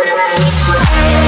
Gonna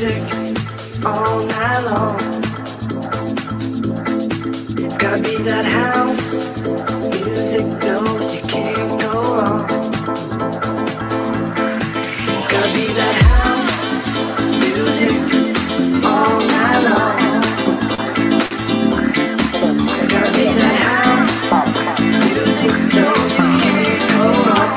music all night long. It's gotta be that house music, no, you can't go wrong. It's gotta be that house music all night long. It's gotta be that house music, no, you can't go wrong.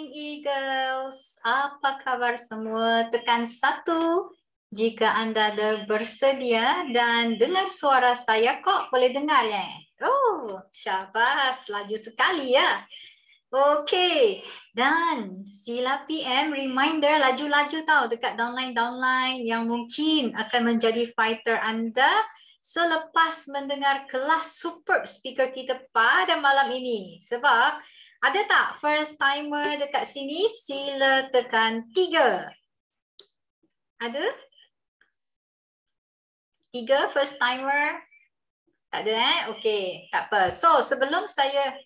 morning Eagles. Apa kabar semua? Tekan 1 jika anda dah bersedia dan dengar suara saya kok boleh dengar ya? Oh, syabas, laju sekali ya. Okey, dan sila PM reminder laju-laju tahu dekat downline yang mungkin akan menjadi fighter anda selepas mendengar kelas superb speaker kita pada malam ini. Sebab ada tak first timer dekat sini? Sila tekan 3. Ada? 3 first timer? Tak ada Okey, tak apa. So sebelum saya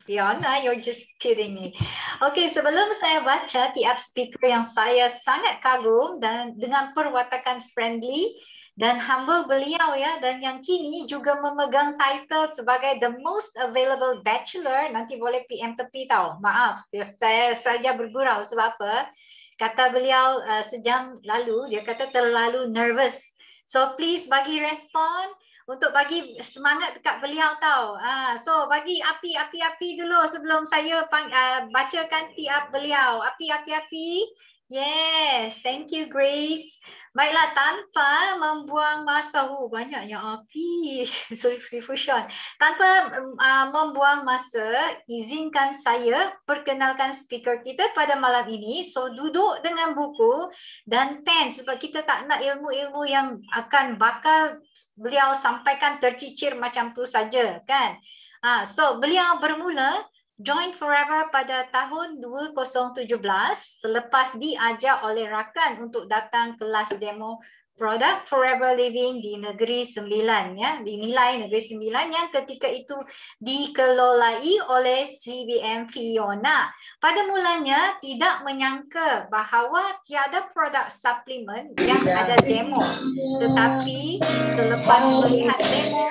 Fiona, you're just kidding me. Okay, sebelum saya baca tiap speaker yang saya sangat kagum dan dengan perwatakan friendly dan humble beliau ya, dan yang kini juga memegang title sebagai the most available bachelor, nanti boleh PM tepi tahu. Maaf, saya saja bergurau sebab apa? Kata beliau sejam lalu, dia kata terlalu nervous. So please bagi respon untuk bagi semangat dekat beliau tahu. So bagi api dulu sebelum saya bacakan tiap beliau. Api. Yes, thank you Grace. Baiklah, tanpa membuang masa, banyaknya api. Si Fusion. Tanpa membuang masa, izinkan saya perkenalkan speaker kita pada malam ini. So duduk dengan buku dan pen sebab kita tak nak ilmu-ilmu yang akan bakal beliau sampaikan tercicir macam tu saja kan. So beliau bermula Join Forever pada tahun 2017 selepas diajak oleh rakan untuk datang kelas demo produk Forever Living di Negeri Sembilan ya, dinilai Negeri Sembilan yang ketika itu dikelolai oleh CBM Fiona. Pada mulanya tidak menyangka bahawa tiada produk suplemen yang ada demo, tetapi selepas melihat demo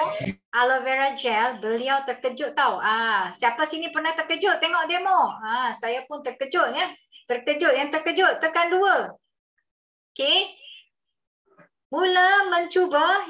aloe vera gel, beliau terkejut tahu. Siapa sini pernah terkejut tengok demo? Saya pun terkejut ya. Yang terkejut tekan 2. Okey. Mula mencuba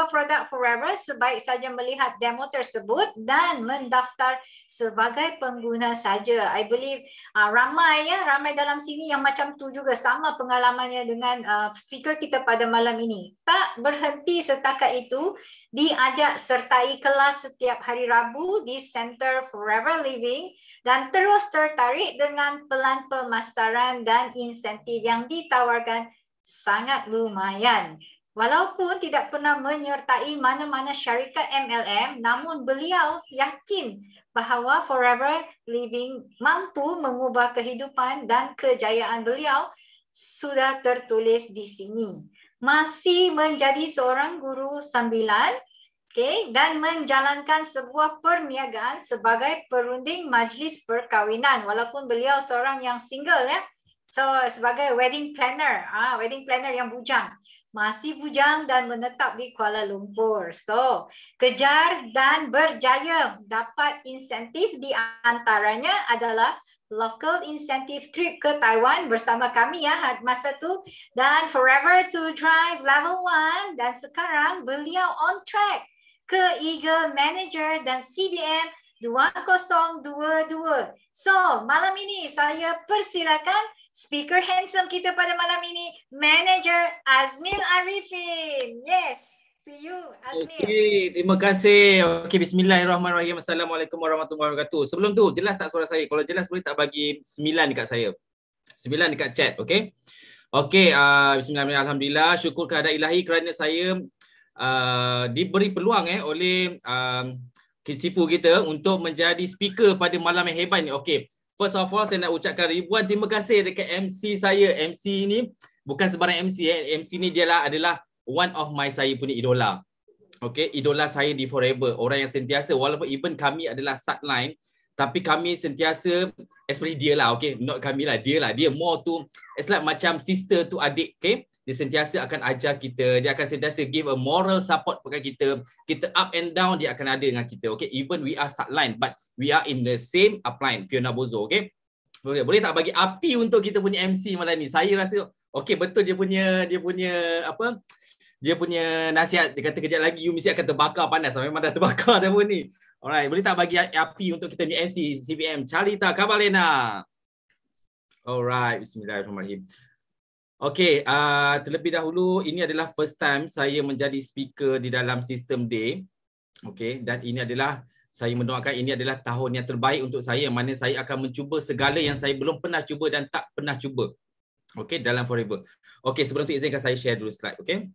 produk Forever sebaik saja melihat demo tersebut dan mendaftar sebagai pengguna saja. I believe ramai dalam sini yang macam tu juga, sama pengalamannya dengan speaker kita pada malam ini. Tak berhenti setakat itu, diajak sertai kelas setiap hari Rabu di Center Forever Living dan terus tertarik dengan pelan pemasaran dan insentif yang ditawarkan sangat lumayan. Walaupun tidak pernah menyertai mana-mana syarikat MLM, namun beliau yakin bahawa Forever Living mampu mengubah kehidupan dan kejayaan beliau sudah tertulis di sini. Masih menjadi seorang guru sambilan, dan menjalankan sebuah perniagaan sebagai perunding majlis perkahwinan. Walaupun beliau seorang yang single ya. So sebagai wedding planner yang bujang. Masih bujang dan menetap di Kuala Lumpur. So, kejar dan berjaya dapat insentif, di antaranya adalah local incentive trip ke Taiwan bersama kami ya masa tu, dan Forever to Drive level 1, dan sekarang beliau on track ke Eagle Manager dan CBM 2022. So, malam ini saya persilakan speaker handsome kita pada malam ini, Manager Azmil Arifin. Yes, to you Azmil. Okey, terima kasih. Okey, bismillahirrahmanirrahim. Assalamualaikum warahmatullahi wabarakatuh. Sebelum tu, jelas tak suara saya? Kalau jelas boleh tak bagi 9 dekat saya? 9 dekat chat, okey? Okey, bismillahirrahmanirrahim. Alhamdulillah, syukur kepada ilahi kerana saya diberi peluang oleh Kisifu kita untuk menjadi speaker pada malam yang hebat ni. Okey. First of all, saya nak ucapkan ribuan terima kasih dekat MC saya. MC ni bukan sebarang MC. MC ni dia adalah one of saya punya idola. Okay, idola saya di Forever. Orang yang sentiasa, walaupun even kami adalah sideline, tapi kami sentiasa, especially dia lah, okay, not kami lah, dia lah. Dia more tu, it's like macam sister tu adik, okay. Dia sentiasa akan ajar kita, dia akan sentiasa give a moral support kepada kita. Kita up and down, dia akan ada dengan kita, okay. Even we are sideline, but we are in the same upline, Fiona Bozo, okay. Okay, boleh tak bagi api untuk kita punya MC malam ni? Saya rasa, okay, betul dia punya apa, dia punya nasihat, dia kata kejap lagi you mesti akan terbakar panas. Memang dah terbakar dah pun ni. Alright, boleh tak bagi api untuk kita ni MC CBM Charlita Kabalena. Alright, bismillahirrahmanirrahim. Okey, terlebih dahulu ini adalah first time saya menjadi speaker di dalam sistem day. Okey, dan ini adalah saya mendoakan ini adalah tahun yang terbaik untuk saya, yang mana saya akan mencuba segala yang saya belum pernah cuba dan tak pernah cuba. Okey, dalam Forever. Okey, sebelum tu izinkan saya share dulu slide, okey?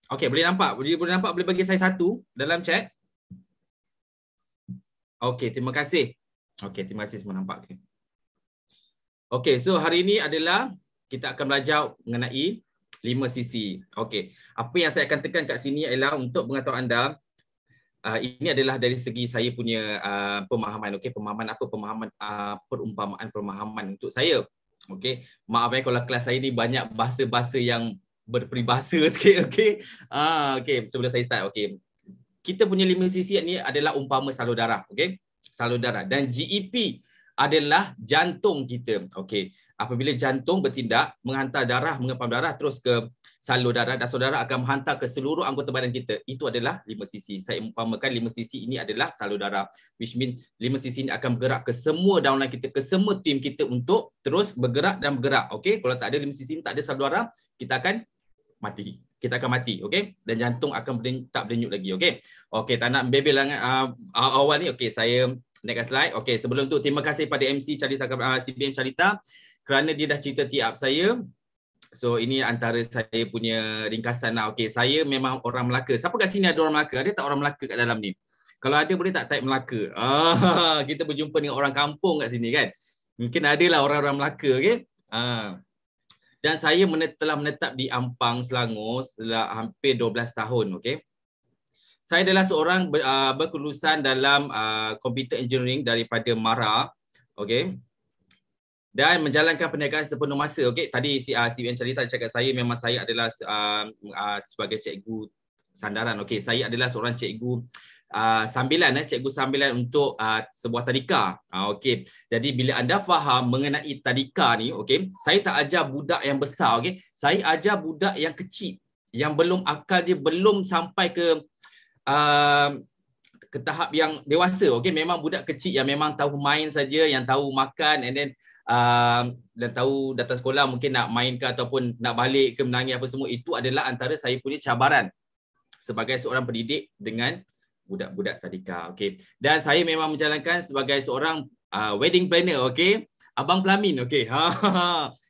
Okey, boleh nampak? Boleh nampak, boleh bagi saya satu dalam chat? Okey, terima kasih. Okey, terima kasih semua nampak. Okey, so hari ini adalah kita akan belajar mengenai 5 sisi. Okey, apa yang saya akan tekan kat sini ialah untuk pengetahuan anda, ini adalah dari segi saya punya pemahaman. Okey, pemahaman apa? Pemahaman perumpamaan pemahaman untuk saya. Okey, maaf kalau kelas saya ni banyak bahasa-bahasa yang berperibahasa sikit. Okey, okey, sebelum saya start, okey, kita punya 5 sisi ni adalah umpama salur darah. Okey, salur darah, dan GEP adalah jantung kita. Okey, apabila jantung bertindak menghantar darah, mengepam darah terus ke salur darah, dan salur darah akan menghantar ke seluruh anggota badan kita. Itu adalah 5 sisi. Saya umpamakan 5 sisi ini adalah salur darah, which mean 5 sisi ini akan bergerak ke semua downline kita, ke semua tim kita untuk terus bergerak dan bergerak. Okey, kalau tak ada 5 sisi ini, tak ada salur darah, kita akan mati. Kita akan mati, okey? Dan jantung akan tak berdenyut lagi, okey? Okey, tak nak bebel awal ni. Okey, saya naikkan slide. Okey, sebelum tu terima kasih pada MC Charlita CBM Charlita kerana dia dah cerita tee up saya. So ini antara saya punya ringkasan lah. Okey, saya memang orang Melaka. Siapa kat sini ada orang Melaka? Ada tak orang Melaka kat dalam ni? Kalau ada boleh tak type Melaka? Kita berjumpa dengan orang kampung kat sini kan? Mungkin adalah orang-orang Melaka, okey? Dan saya telah menetap di Ampang, Selangor setelah hampir 12 tahun. Okay? Saya adalah seorang berkelulusan dalam computer engineering daripada MARA. Okay? Dan menjalankan perniagaan sepenuh masa. Okay? Tadi CBM Charlita cakap saya memang saya adalah sebagai cikgu sandaran. Okay? Saya adalah seorang cikgu sambilan, cikgu sambilan untuk sebuah tadika. Okey. Jadi bila anda faham mengenai tadika ni, okey, saya tak ajar budak yang besar, okey. Saya ajar budak yang kecil, yang belum akal dia belum sampai ke tahap yang dewasa, okey. Memang budak kecil yang memang tahu main saja, yang tahu makan, and then dan tahu datang sekolah mungkin nak main ke ataupun nak balik ke menangis apa semua. Itu adalah antara saya punya cabaran sebagai seorang pendidik dengan budak-budak tadika. Okey. Dan saya memang menjalankan sebagai seorang wedding planner, okey. Abang Pelamin, okey.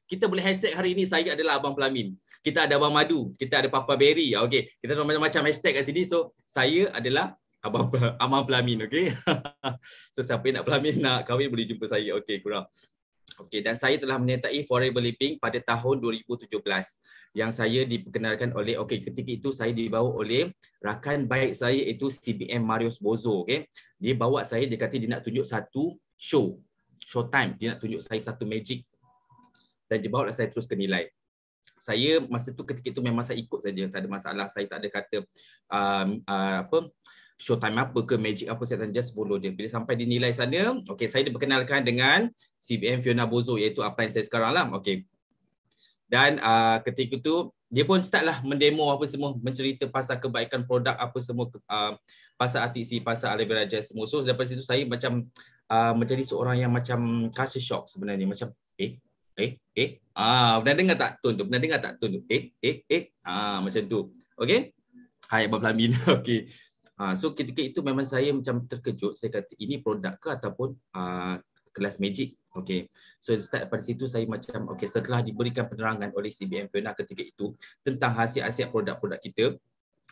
Kita boleh hashtag hari ini saya adalah Abang Pelamin. Kita ada Abang Madu, kita ada Papa Berry, okey. Kita ada macam-macam hashtag kat sini. So saya adalah Abang Pelamin, okey. So siapa yang nak Pelamin, nak kahwin boleh jumpa saya. Okey, kurang. Okey, dan saya telah menyertai Forever Living pada tahun 2017 yang saya diperkenalkan oleh, okey, ketika itu saya dibawa oleh rakan baik saya iaitu CBM Marius Bozo, okey. Dia bawa saya, dia kata dia nak tunjuk satu showtime, dia nak tunjuk saya satu magic, dan dia bawa saya terus ke nilai. Saya masa tu ketika itu memang saya ikut saja, tak ada masalah. Saya tak ada kata showtime apa ke magic apa, saya just follow dia. Bila sampai di nilai sana, okey, saya diperkenalkan dengan CBM Fiona Bozo, iaitu apa yang saya sekarang lah. Okey. Dan ketika itu dia pun start lah mendemo apa semua, mencerita pasal kebaikan produk apa semua, pasal RTC, pasal aloe vera gel semua. So daripada situ saya macam menjadi seorang yang macam culture shock sebenarnya, macam pernah dengar tak tun tu? Pernah dengar tak tun tu? Macam tu. Okey. Hai Abang Pelamin. Okey. So ketika itu memang saya macam terkejut. Saya kata ini produk ke ataupun kelas magic. Okey. So start pada situ saya macam okey, setelah diberikan penerangan oleh CBM Fiona ketika itu tentang hasil-hasil produk-produk kita.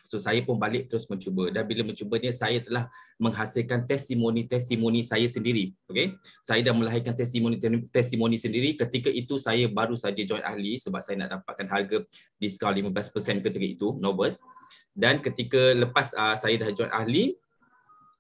So saya pun balik terus mencuba, dan bila mencubanya saya telah menghasilkan testimoni saya sendiri. Okey. Saya dah melahirkan testimoni sendiri. Ketika itu saya baru saja join ahli sebab saya nak dapatkan harga diskaun 15% ketika itu, Novus. Dan ketika lepas saya dah join ahli,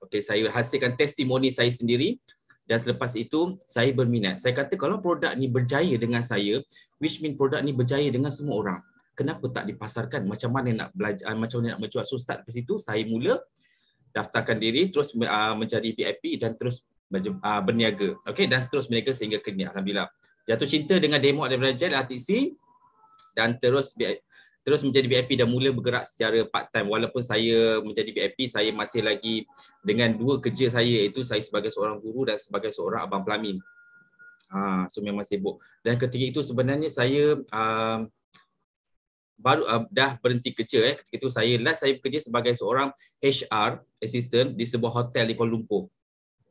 okey, saya hasilkan testimoni saya sendiri. Dan selepas itu saya berminat. Saya kata kalau produk ni berjaya dengan saya, which mean produk ni berjaya dengan semua orang, kenapa tak dipasarkan? Macam mana nak belajar, macam mana nak menjual? So start dari situ saya mula daftarkan diri, terus menjadi VIP, dan terus berniaga. Okey, dan terus berniaga sehingga kini, alhamdulillah. Jatuh cinta dengan demo daripada Jet RTC dan terus menjadi VIP dan mula bergerak secara part time. Walaupun saya menjadi VIP, saya masih lagi dengan dua kerja saya, iaitu saya sebagai seorang guru dan sebagai seorang abang pelamin. So memang sibuk. Dan ketika itu sebenarnya saya baru dah berhenti kerja. Ketika itu saya bekerja sebagai seorang HR assistant di sebuah hotel di Kuala Lumpur.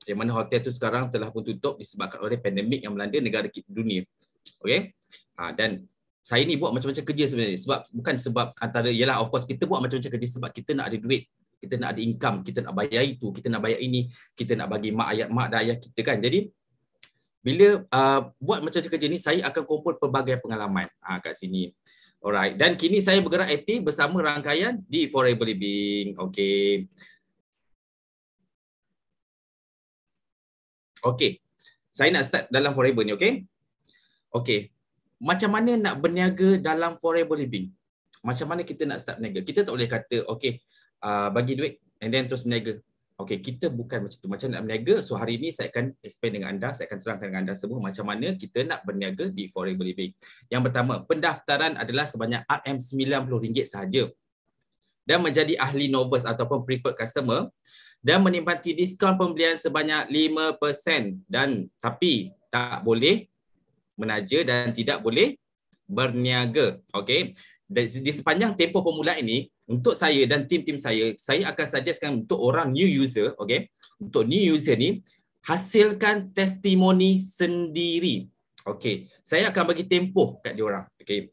Yang mana hotel itu sekarang telah pun tutup disebabkan oleh pandemik yang melanda negara dunia. Okey. Dan saya ni buat macam-macam kerja sebenarnya, bukan sebab antara, yalah of course kita buat macam-macam kerja sebab kita nak ada duit, kita nak ada income, kita nak bayar itu, kita nak bayar ini, kita nak bagi mak dan ayah kita kan. Jadi bila buat macam-macam kerja ni, saya akan kumpul pelbagai pengalaman kat sini. Alright, dan kini saya bergerak aktif bersama rangkaian di Forever Living. Okey. Okey. Saya nak start dalam Forever ni, okey? Okey. Macam mana nak berniaga dalam Forever Living? Macam mana kita nak start berniaga? Kita tak boleh kata, okey, bagi duit and then terus berniaga. Okey, kita bukan macam tu. Macam nak berniaga, so hari ini saya akan explain dengan anda, saya akan terangkan dengan anda semua macam mana kita nak berniaga di Forever Living. Yang pertama, pendaftaran adalah sebanyak RM90 sahaja. Dan menjadi ahli novice ataupun preferred customer dan menikmati diskaun pembelian sebanyak 5% dan tapi tak boleh menaja dan tidak boleh berniaga. Okey. Di sepanjang tempoh permulaan ini, untuk saya dan tim-tim saya akan suggestkan untuk orang new user, okey. Untuk new user ni, hasilkan testimoni sendiri. Okey. Saya akan bagi tempoh kat dia orang. Okey.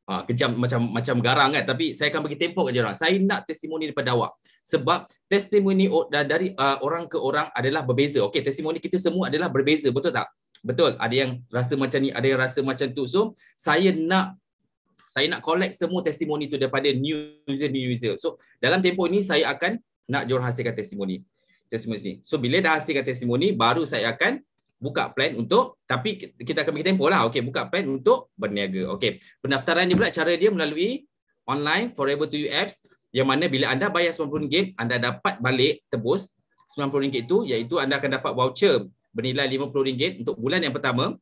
Kejam macam garang kan, tapi saya akan bagi tempoh kat dia orang. Saya nak testimoni daripada awak. Sebab testimoni dari orang ke orang adalah berbeza. Okey, testimoni kita semua adalah berbeza, betul tak? Betul. Ada yang rasa macam ni, ada yang rasa macam tu. So, saya nak collect semua testimoni tu daripada new user. So, dalam tempoh ini saya akan nak diorang hasilkan testimoni ni. So, bila dah hasilkan testimoni, baru saya akan buka plan untuk, tapi kita akan bagi tempoh lah. Okey, buka plan untuk berniaga. Okey, pendaftaran dia pula, cara dia melalui online Forever to You apps, yang mana bila anda bayar RM90, anda dapat balik tebus RM90 itu, iaitu anda akan dapat voucher bernilai RM50 untuk bulan yang pertama.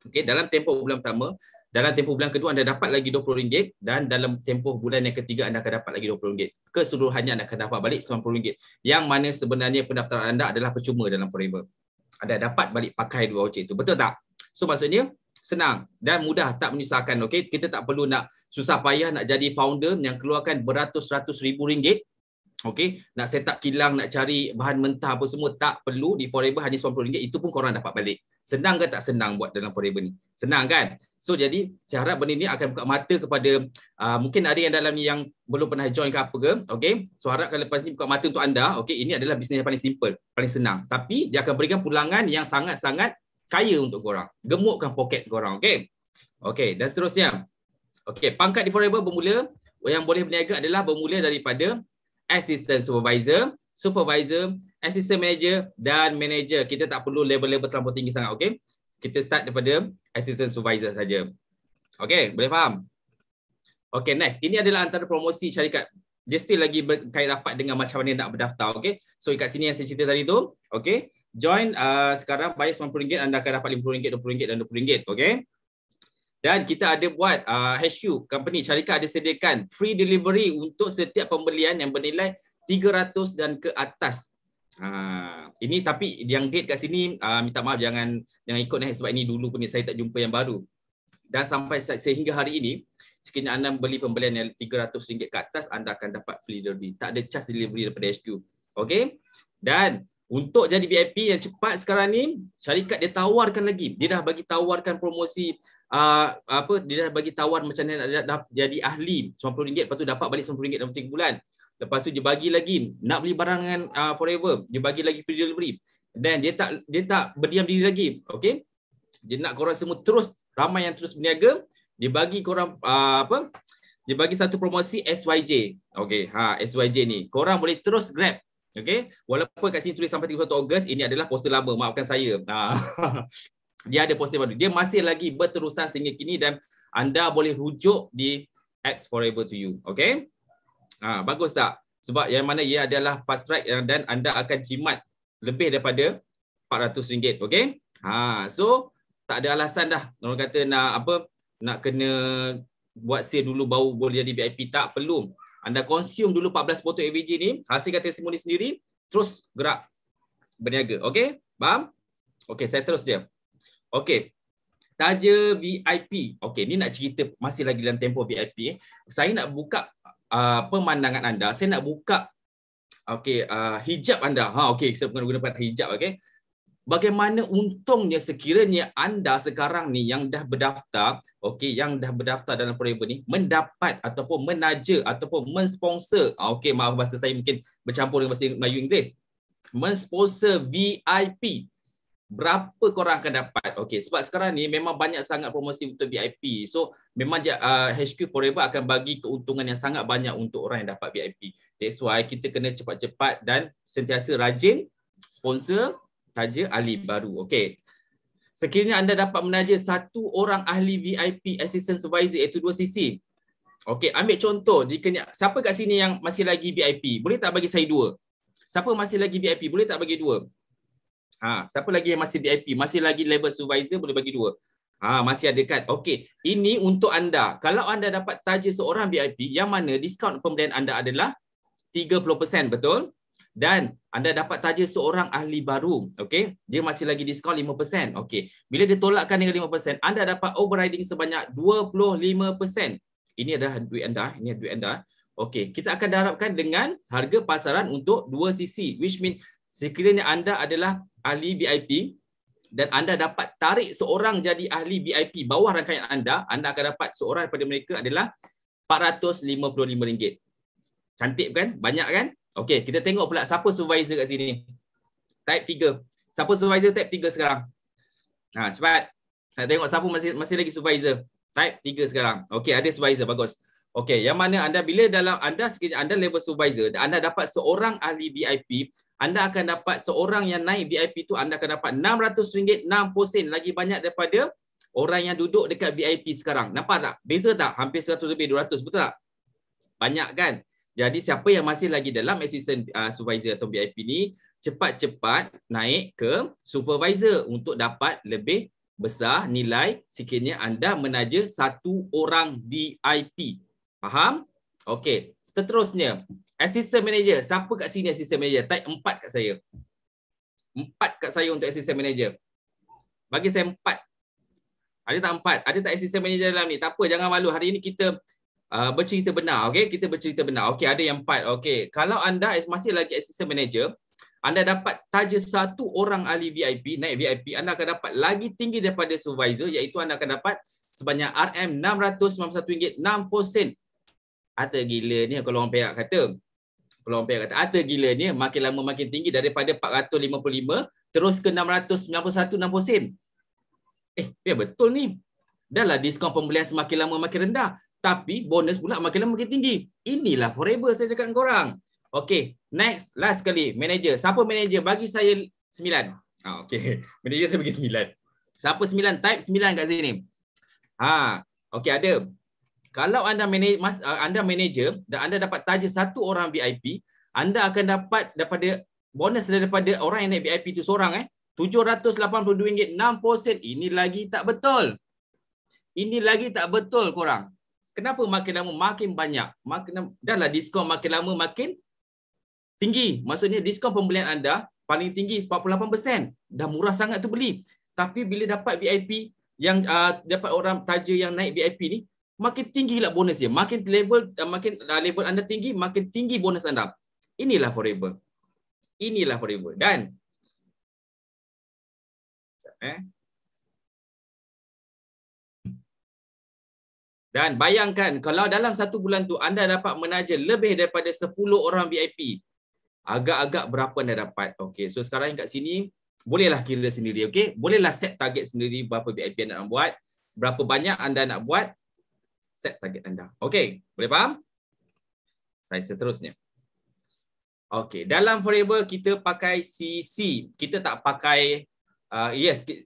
Okey, dalam tempoh bulan pertama. Dalam tempoh bulan kedua anda dapat lagi RM20 dan dalam tempoh bulan yang ketiga anda akan dapat lagi RM20. Keseluruhannya anda akan dapat balik RM90. Yang mana sebenarnya pendaftaran anda adalah percuma dalam Forever. Anda dapat balik pakai dua voucher itu. Betul tak? So maksudnya senang dan mudah, tak menyusahkan. Okey, kita tak perlu nak susah payah nak jadi founder yang keluarkan beratus-ratus ribu ringgit. Okey, nak set up kilang, nak cari bahan mentah apa semua, tak perlu. Di Forever hanya RM90, itu pun korang dapat balik. Senang ke tak senang buat dalam Forever ni? Senang kan? So jadi saya harap benda ni akan buka mata kepada mungkin ada yang dalam ni yang belum pernah join ke apa ke. Okey, so harapkan lepas ni buka mata untuk anda. Okey, ini adalah bisnes yang paling simple, paling senang, tapi dia akan berikan pulangan yang sangat-sangat kaya untuk korang. Gemukkan poket korang. Okey. Okey, dan seterusnya. Okey, pangkat di Forever bermula yang boleh berniaga adalah bermula daripada assistant supervisor, assistant manager dan manager. Kita tak perlu level-level terlalu tinggi sangat, okey? Kita start daripada assistant supervisor saja. Okey, boleh faham? Okey, next. Ini adalah antara promosi syarikat. Dia still lagi berkait rapat dengan macam mana nak berdaftar, okey? So kat sini yang saya cerita tadi tu, okey? Join sekarang bayar RM90, anda akan dapat RM50, RM20 dan RM20, okey? Dan kita ada buat HQ, company, syarikat ada sediakan free delivery untuk setiap pembelian yang bernilai 300 dan ke atas. Ini tapi yang date kat sini, minta maaf jangan ikut sebab ini dulu pun saya tak jumpa yang baru. Dan sampai sehingga hari ini, sekiranya anda beli pembelian yang RM300 ke atas, anda akan dapat free delivery. Tak ada charge delivery daripada HQ. Okey? Dan untuk jadi VIP yang cepat sekarang ni, syarikat dia tawarkan lagi. Dia dah bagi tawarkan promosi dia dah bagi tawar macam mana dah jadi ahli RM90, lepas tu dapat balik RM90 dalam 3 bulan. Lepas tu dia bagi lagi nak beli barang dengan Forever, dia bagi lagi free delivery. Dan dia tak berdiam diri lagi. Okey? Dia nak korang semua terus ramai yang terus berniaga. Dia bagi korang dia bagi satu promosi SYJ. Okey, SYJ ni. Korang boleh terus grab. Okey, walaupun kat sini tulis sampai 31 Ogos, ini adalah poster lama, maafkan saya. Dia ada poster baru. Dia masih lagi berterusan sehingga kini dan anda boleh rujuk di apps Forever to You. Okey? Bagus tak? Sebab yang mana ia adalah fast track dan anda akan jimat lebih daripada RM400. Okey? So tak ada alasan dah. Orang kata nak nak kena buat sale dulu baru boleh jadi VIP, tak perlu. Anda consume dulu 14 botol AVG ni, hasilkan testimoni sendiri, terus gerak berniaga. Okey? Faham? Okey, saya terus dia. Okey. Taja VIP. Okey, ni nak cerita masih lagi dalam tempoh VIP. Saya nak buka pemandangan anda. Saya nak buka hijab anda. Okey, saya guna hijab. Okey. Bagaimana untungnya sekiranya anda sekarang ni yang dah berdaftar, yang dah berdaftar dalam Forever ni mendapat ataupun menaja ataupun mensponsor, maaf bahasa saya mungkin bercampur dengan bahasa Melayu Inggeris, mensponsor VIP. Berapa korang akan dapat? Sebab sekarang ni memang banyak sangat promosi untuk VIP. So memang HQ Forever akan bagi keuntungan yang sangat banyak untuk orang yang dapat VIP. That's why kita kena cepat-cepat dan sentiasa rajin sponsor taja ahli baru. Sekiranya anda dapat menaja satu orang ahli VIP Assistant Supervisor iaitu 2 sisi. Ambil contoh, siapa kat sini yang masih lagi VIP? Boleh tak bagi saya 2? Siapa masih lagi VIP? Boleh tak bagi 2? Siapa lagi yang masih VIP? Masih lagi level supervisor, boleh bagi 2. Masih ada kan? Ini untuk anda. Kalau anda dapat taja seorang VIP, yang mana diskaun pembelian anda adalah 30%, betul? Dan anda dapat taja seorang ahli baru, dia masih lagi diskaun 5%. Bila ditolakkan dengan 5%, anda dapat overriding sebanyak 25%. Ini adalah duit anda, kita akan darabkan dengan harga pasaran untuk 2 sisi, which mean sekiranya anda adalah ahli VIP dan anda dapat tarik seorang jadi ahli VIP bawah rangkaian anda akan dapat seorang daripada mereka adalah RM455. Cantik kan? Banyak kan? Kita tengok pula siapa supervisor kat sini. Type 3. Siapa supervisor type 3 sekarang? Cepat. Saya tengok siapa masih lagi supervisor. Type 3 sekarang. Ada supervisor, bagus. Yang mana anda bila dalam sekiranya anda level supervisor dan anda dapat seorang ahli VIP, anda akan dapat seorang yang naik VIP tu anda akan dapat RM600.60 lagi banyak daripada orang yang duduk dekat VIP sekarang. Nampak tak? Beza tak? Hampir 100 lebih 200, betul tak? Banyak kan? Jadi siapa yang masih lagi dalam assistant supervisor atau VIP ni, cepat-cepat naik ke supervisor untuk dapat lebih besar nilai sekiranya anda menaja satu orang VIP. Faham? Seterusnya, assistant manager. Siapa kat sini assistant manager? Type 4 kat saya. 4 kat saya untuk assistant manager. Bagi saya 4. Ada tak 4? Ada tak assistant manager dalam ni? Tak apa, jangan malu. Hari ini kita bercerita benar, kita bercerita benar. Ada yang 4. Kalau anda masih lagi assistant manager, anda dapat taja satu orang ahli VIP, naik VIP, anda akan dapat lagi tinggi daripada supervisor, iaitu anda akan dapat sebanyak RM691.60. Ata gila ni kalau orang Perak kata. Kalau orang Perak kata, ata gila ni makin lama makin tinggi daripada 455 terus ke 691.60 sen. Ya betul ni. Dah lah diskaun pembelian semakin lama makin rendah. Tapi bonus pula makin lama makin tinggi. Inilah Forever saya cakap dengan korang. Next, last kali. Manager. Siapa manager? Bagi saya 9. Manager saya bagi 9. Siapa 9? Type 9 kat sini. Ada. Kalau anda manager dan anda dapat taja satu orang VIP, anda akan dapat daripada bonus daripada orang yang naik VIP itu seorang RM782.60. Ini lagi tak betul. Ini lagi tak betul korang. Kenapa makin lama makin banyak? Dahlah diskaun makin lama makin tinggi. Maksudnya diskaun pembelian anda paling tinggi 48%. Dah murah sangat tu beli. Tapi bila dapat VIP yang dapat orang taja yang naik VIP ni, makin tinggi lah bonus dia. Makin level anda tinggi, makin tinggi bonus anda. Inilah Forever. Inilah Forever. Dan bayangkan kalau dalam satu bulan tu anda dapat menaja lebih daripada 10 orang VIP. Agak-agak berapa anda dapat? So sekarang kat sini bolehlah kira sendiri, Bolehlah set target sendiri berapa VIP anda nak buat, berapa banyak anda nak buat, set target anda. Boleh faham? Saya seterusnya. Dalam Forever kita pakai CC. Kita tak pakai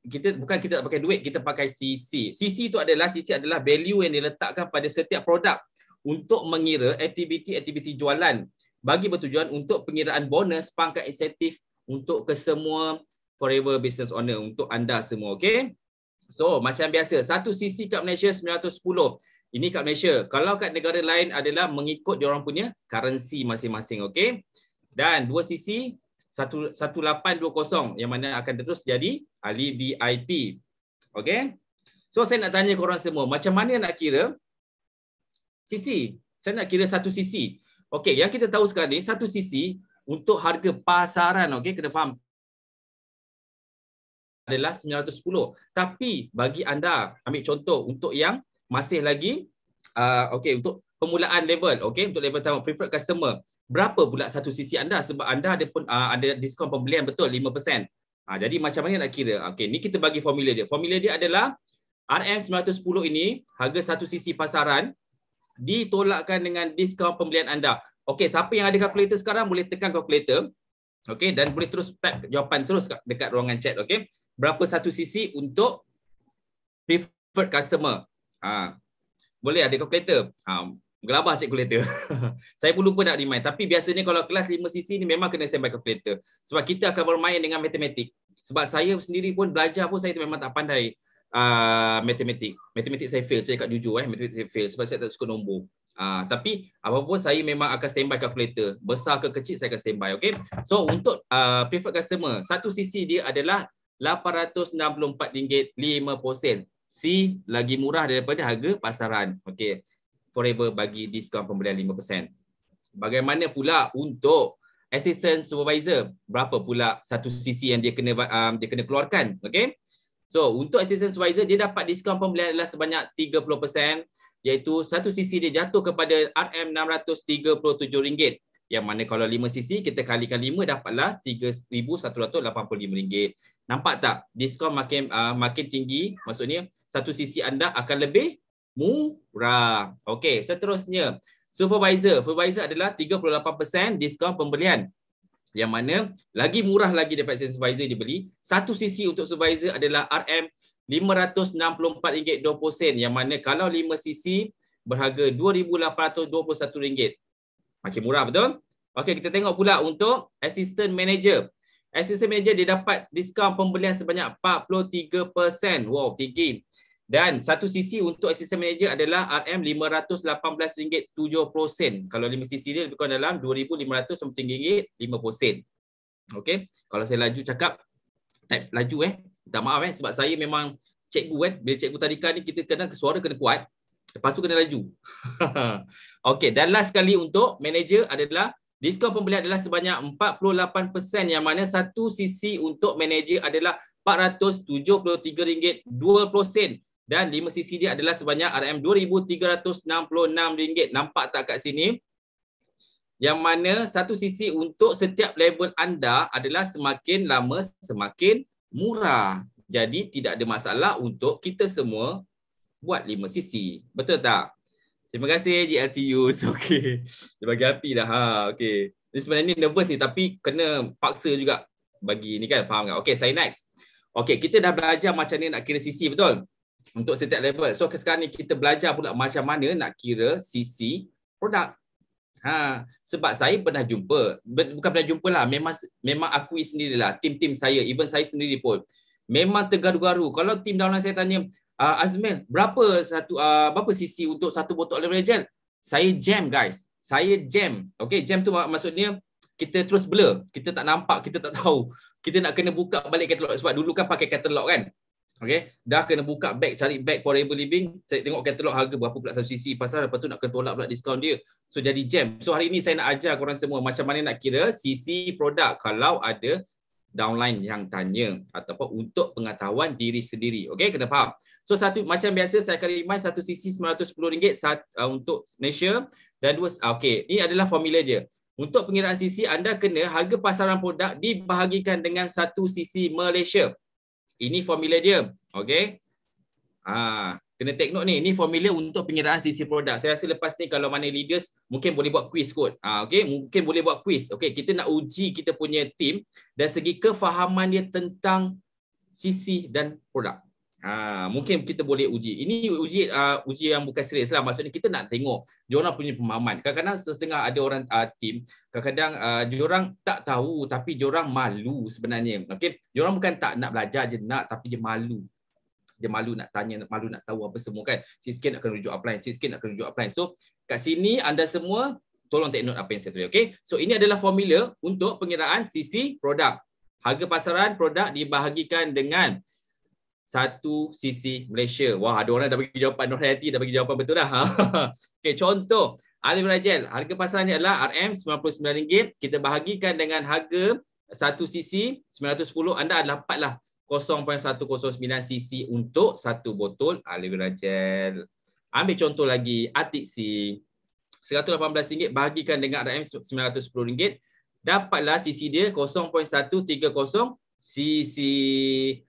kita tak pakai duit, kita pakai CC. CC adalah value yang diletakkan pada setiap produk untuk mengira aktiviti-aktiviti jualan bagi bertujuan untuk pengiraan bonus, pangkat insentif untuk kesemua Forever Business Owner untuk anda semua. Okay. So macam biasa, satu sisi kat Malaysia 910. Ini kat Malaysia. Kalau kat negara lain adalah mengikut diorang punya currency masing-masing. Okay. Dan dua sisi 1820 yang mana akan terus jadi ahli VIP. Okay. So saya nak tanya korang semua, macam mana nak kira sisi? Saya nak kira satu sisi. Okay, yang kita tahu sekarang ni satu sisi untuk harga pasaran, okay, kena faham, adalah 910. Tapi bagi anda, ambil contoh untuk yang masih lagi okay, untuk permulaan level, okay, untuk level pertama preferred customer, berapa pula satu sisi anda? Sebab anda ada diskaun pembelian betul 5%. Jadi macam mana nak kira? Okay, ni kita bagi formula dia. Formula dia adalah RM910 ini harga satu sisi pasaran ditolakkan dengan diskaun pembelian anda. Okey, siapa yang ada kalkulator sekarang boleh tekan kalkulator. Okey, dan boleh terus type jawapan terus dekat ruangan chat. Okey, berapa satu sisi untuk preferred customer? Boleh ada kalkulator. Gelabah cek kalkulator. Saya pun lupa nak remind. Tapi biasanya kalau kelas 5 sisi ni memang kena standby kalkulator. Sebab kita akan bermain dengan matematik. Sebab saya sendiri pun belajar pun saya memang tak pandai matematik. Matematik saya fail, saya kat jujur matematik saya fail sebab saya tak suka nombor. Tapi apapun saya memang akan standby kalkulator. Besar ke kecil saya akan standby, okey. So untuk preferred customer, satu sisi dia adalah RM864.50. Lagi murah daripada harga pasaran. Okey. Forever bagi diskaun pembelian 5%. Bagaimana pula untuk assistant supervisor? Berapa pula satu sisi yang dia kena keluarkan, okey? So, untuk assistant supervisor, dia dapat diskaun pembelian adalah sebanyak 30%, iaitu satu sisi dia jatuh kepada RM637. Yang mana kalau 5 sisi, kita kalikan 5 dapatlah RM3,185. Nampak tak? Diskaun makin tinggi, maksudnya satu sisi anda akan lebih murah. Okey, seterusnya. Supervisor adalah 38% diskaun pembelian. Yang mana lagi murah lagi daripada supervisor dibeli. Satu sisi untuk supervisor adalah RM564.20. Yang mana kalau 5 sisi berharga RM2,821. Makin murah, betul? Okey, kita tengok pula untuk assistant manager. Assistant manager dia dapat diskaun pembelian sebanyak 43%. Wow, tinggi. Dan satu sisi untuk assistant manager adalah RM518.70. Kalau 5 sisi dia lebih kurang dalam RM2,500.5 Okey. Kalau saya laju cakap, type laju minta maaf sebab saya memang cikgu bila cikgu tadika ni kita kadang suara kena kuat, lepas tu kena laju. Okey, dan last sekali untuk manager adalah diskaun pembelian adalah sebanyak 48%, yang mana satu sisi untuk manager adalah RM473.20. Dan 5 sisi dia adalah sebanyak RM2,366. Nampak tak kat sini? Yang mana satu sisi untuk setiap level anda adalah semakin lama semakin murah. Jadi tidak ada masalah untuk kita semua buat 5 sisi. Betul tak? Terima kasih GLTU. Okey. Dia bagi api dah. Okey. Ini sebenarnya nervous ni tapi kena paksa juga bagi ni kan, faham tak? Okey, saya next. Okey, kita dah belajar macam ni nak kira sisi, betul? Untuk setiap level. So sekarang ni kita belajar pula macam mana nak kira sisi produk. Sebab saya pernah jumpa, bukan pernah jumpa lah, memang akui sendirilah, tim-tim saya, even saya sendiri pun memang tergaru-garu. Kalau tim downline saya tanya, Azmil, berapa sisi untuk satu botol aloe vera gel? Saya jam, guys. Saya jam. Okey, jam tu maksudnya kita terus blur, kita tak nampak, kita tak tahu. Kita nak kena buka balik katalog sebab dulu kan pakai katalog kan. Okey, dah kena buka bag, cari bag Forever Living, saya tengok katalog harga berapa pula satu sisi pasal, lepas tu nak kena tolak pula diskaun dia. So jadi jam. So hari ni saya nak ajar korang semua macam mana nak kira sisi produk kalau ada downline yang tanya ataupun untuk pengetahuan diri sendiri. Okey, kena faham. So satu macam biasa saya akan remind satu sisi RM910 untuk Malaysia dan dua okey, ini adalah formula dia. Untuk pengiraan sisi anda kena harga pasaran produk dibahagikan dengan satu sisi Malaysia. Ini formula dia. Okey. Kena take note ni. Ini formula untuk pengiraan sisi produk. Saya rasa lepas ni kalau mana leaders mungkin boleh buat quiz kot. Okey, mungkin boleh buat quiz. Okey, kita nak uji kita punya team dari segi kefahaman dia tentang sisi dan produk. Mungkin kita boleh uji. Ini uji yang bukan serius lah. Maksudnya kita nak tengok diorang punya pemahaman. Kadang-kadang setengah ada orang team, kadang-kadang diorang tak tahu tapi diorang malu sebenarnya. Okey, diorang bukan tak nak belajar je nak, tapi dia malu. Dia malu nak tanya, malu nak tahu apa semua kan. Sikit nak kena rujuk upline, sikit nak kena rujuk upline. So kat sini anda semua tolong take note apa yang saya tulis. Okey. So ini adalah formula untuk pengiraan sisi produk. Harga pasaran produk dibahagikan dengan satu sisi Malaysia. Wah, ada orang dah bagi jawapan. Nur Hayati dah bagi jawapan betul dah. Okey, contoh aloe vera gel. Harga pasarannya adalah RM99. Kita bahagikan dengan harga satu sisi 910. Anda dapatlah 0.109 cc untuk satu botol aloe vera gel. Ambil contoh lagi, Atik C. RM118 bahagikan dengan RM910. Dapatlah cc dia 0.130 cc.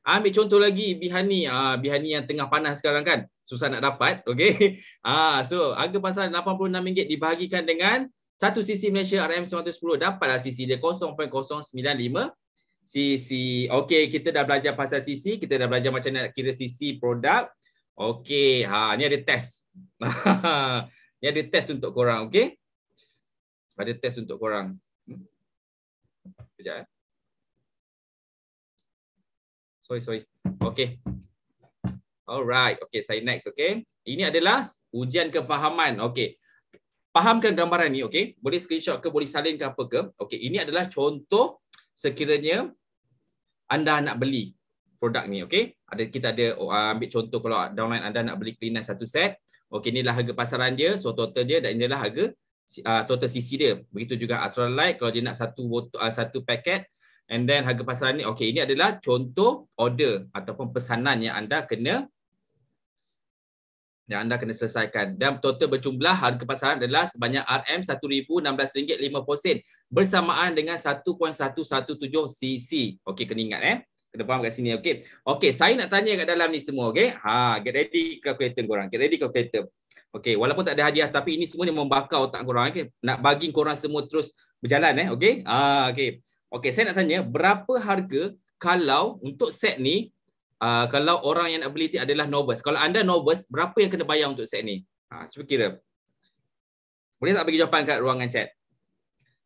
Ambil contoh lagi Bihani. Bihani yang tengah panas sekarang kan. Susah nak dapat. Okey. So harga pasaran RM86 dibahagikan dengan 1 cc Malaysia RM910. Dapatlah cc dia 0.095 cc. Okey, kita dah belajar pasal cc, kita dah belajar macam nak kira cc produk. Okey, ni ada test. Ni ada test untuk korang, okey? Ada test untuk korang. Sekejap. Sorry. Okey. Alright. Okey, saya next, okey. Ini adalah ujian kefahaman. Okey. Fahamkan gambaran ni, okey? Boleh screenshot ke, boleh salin ke apa ke? Okey, ini adalah contoh sekiranya anda nak beli produk ni, okey? Kita ada ambil contoh kalau downline anda nak beli cleaner satu set. Okey, inilah harga pasaran dia, so total dia dan inilah harga total cc dia. Begitu juga Ultralight kalau dia nak satu paket. And then harga pasaran ni, okey, ini adalah contoh order ataupun pesanan yang anda kena selesaikan. Dan total berjumlah harga pasaran adalah sebanyak RM1,016.50 bersamaan dengan 1.117 cc. Okey, kena ingat kena faham kat sini, okey. Okey, saya nak tanya kat dalam ni semua, okey. Get ready calculator korang. Get ready calculator. Okey, walaupun tak ada hadiah tapi ini semua ni membakar otak korang, okey. Nak bagi korang semua terus berjalan, okey. Okey. Okey, saya nak tanya berapa harga kalau untuk set ni kalau orang yang nak beli ni adalah novice. Kalau anda novice, berapa yang kena bayar untuk set ni? Cuba kira. Boleh tak bagi jawapan kat ruangan chat?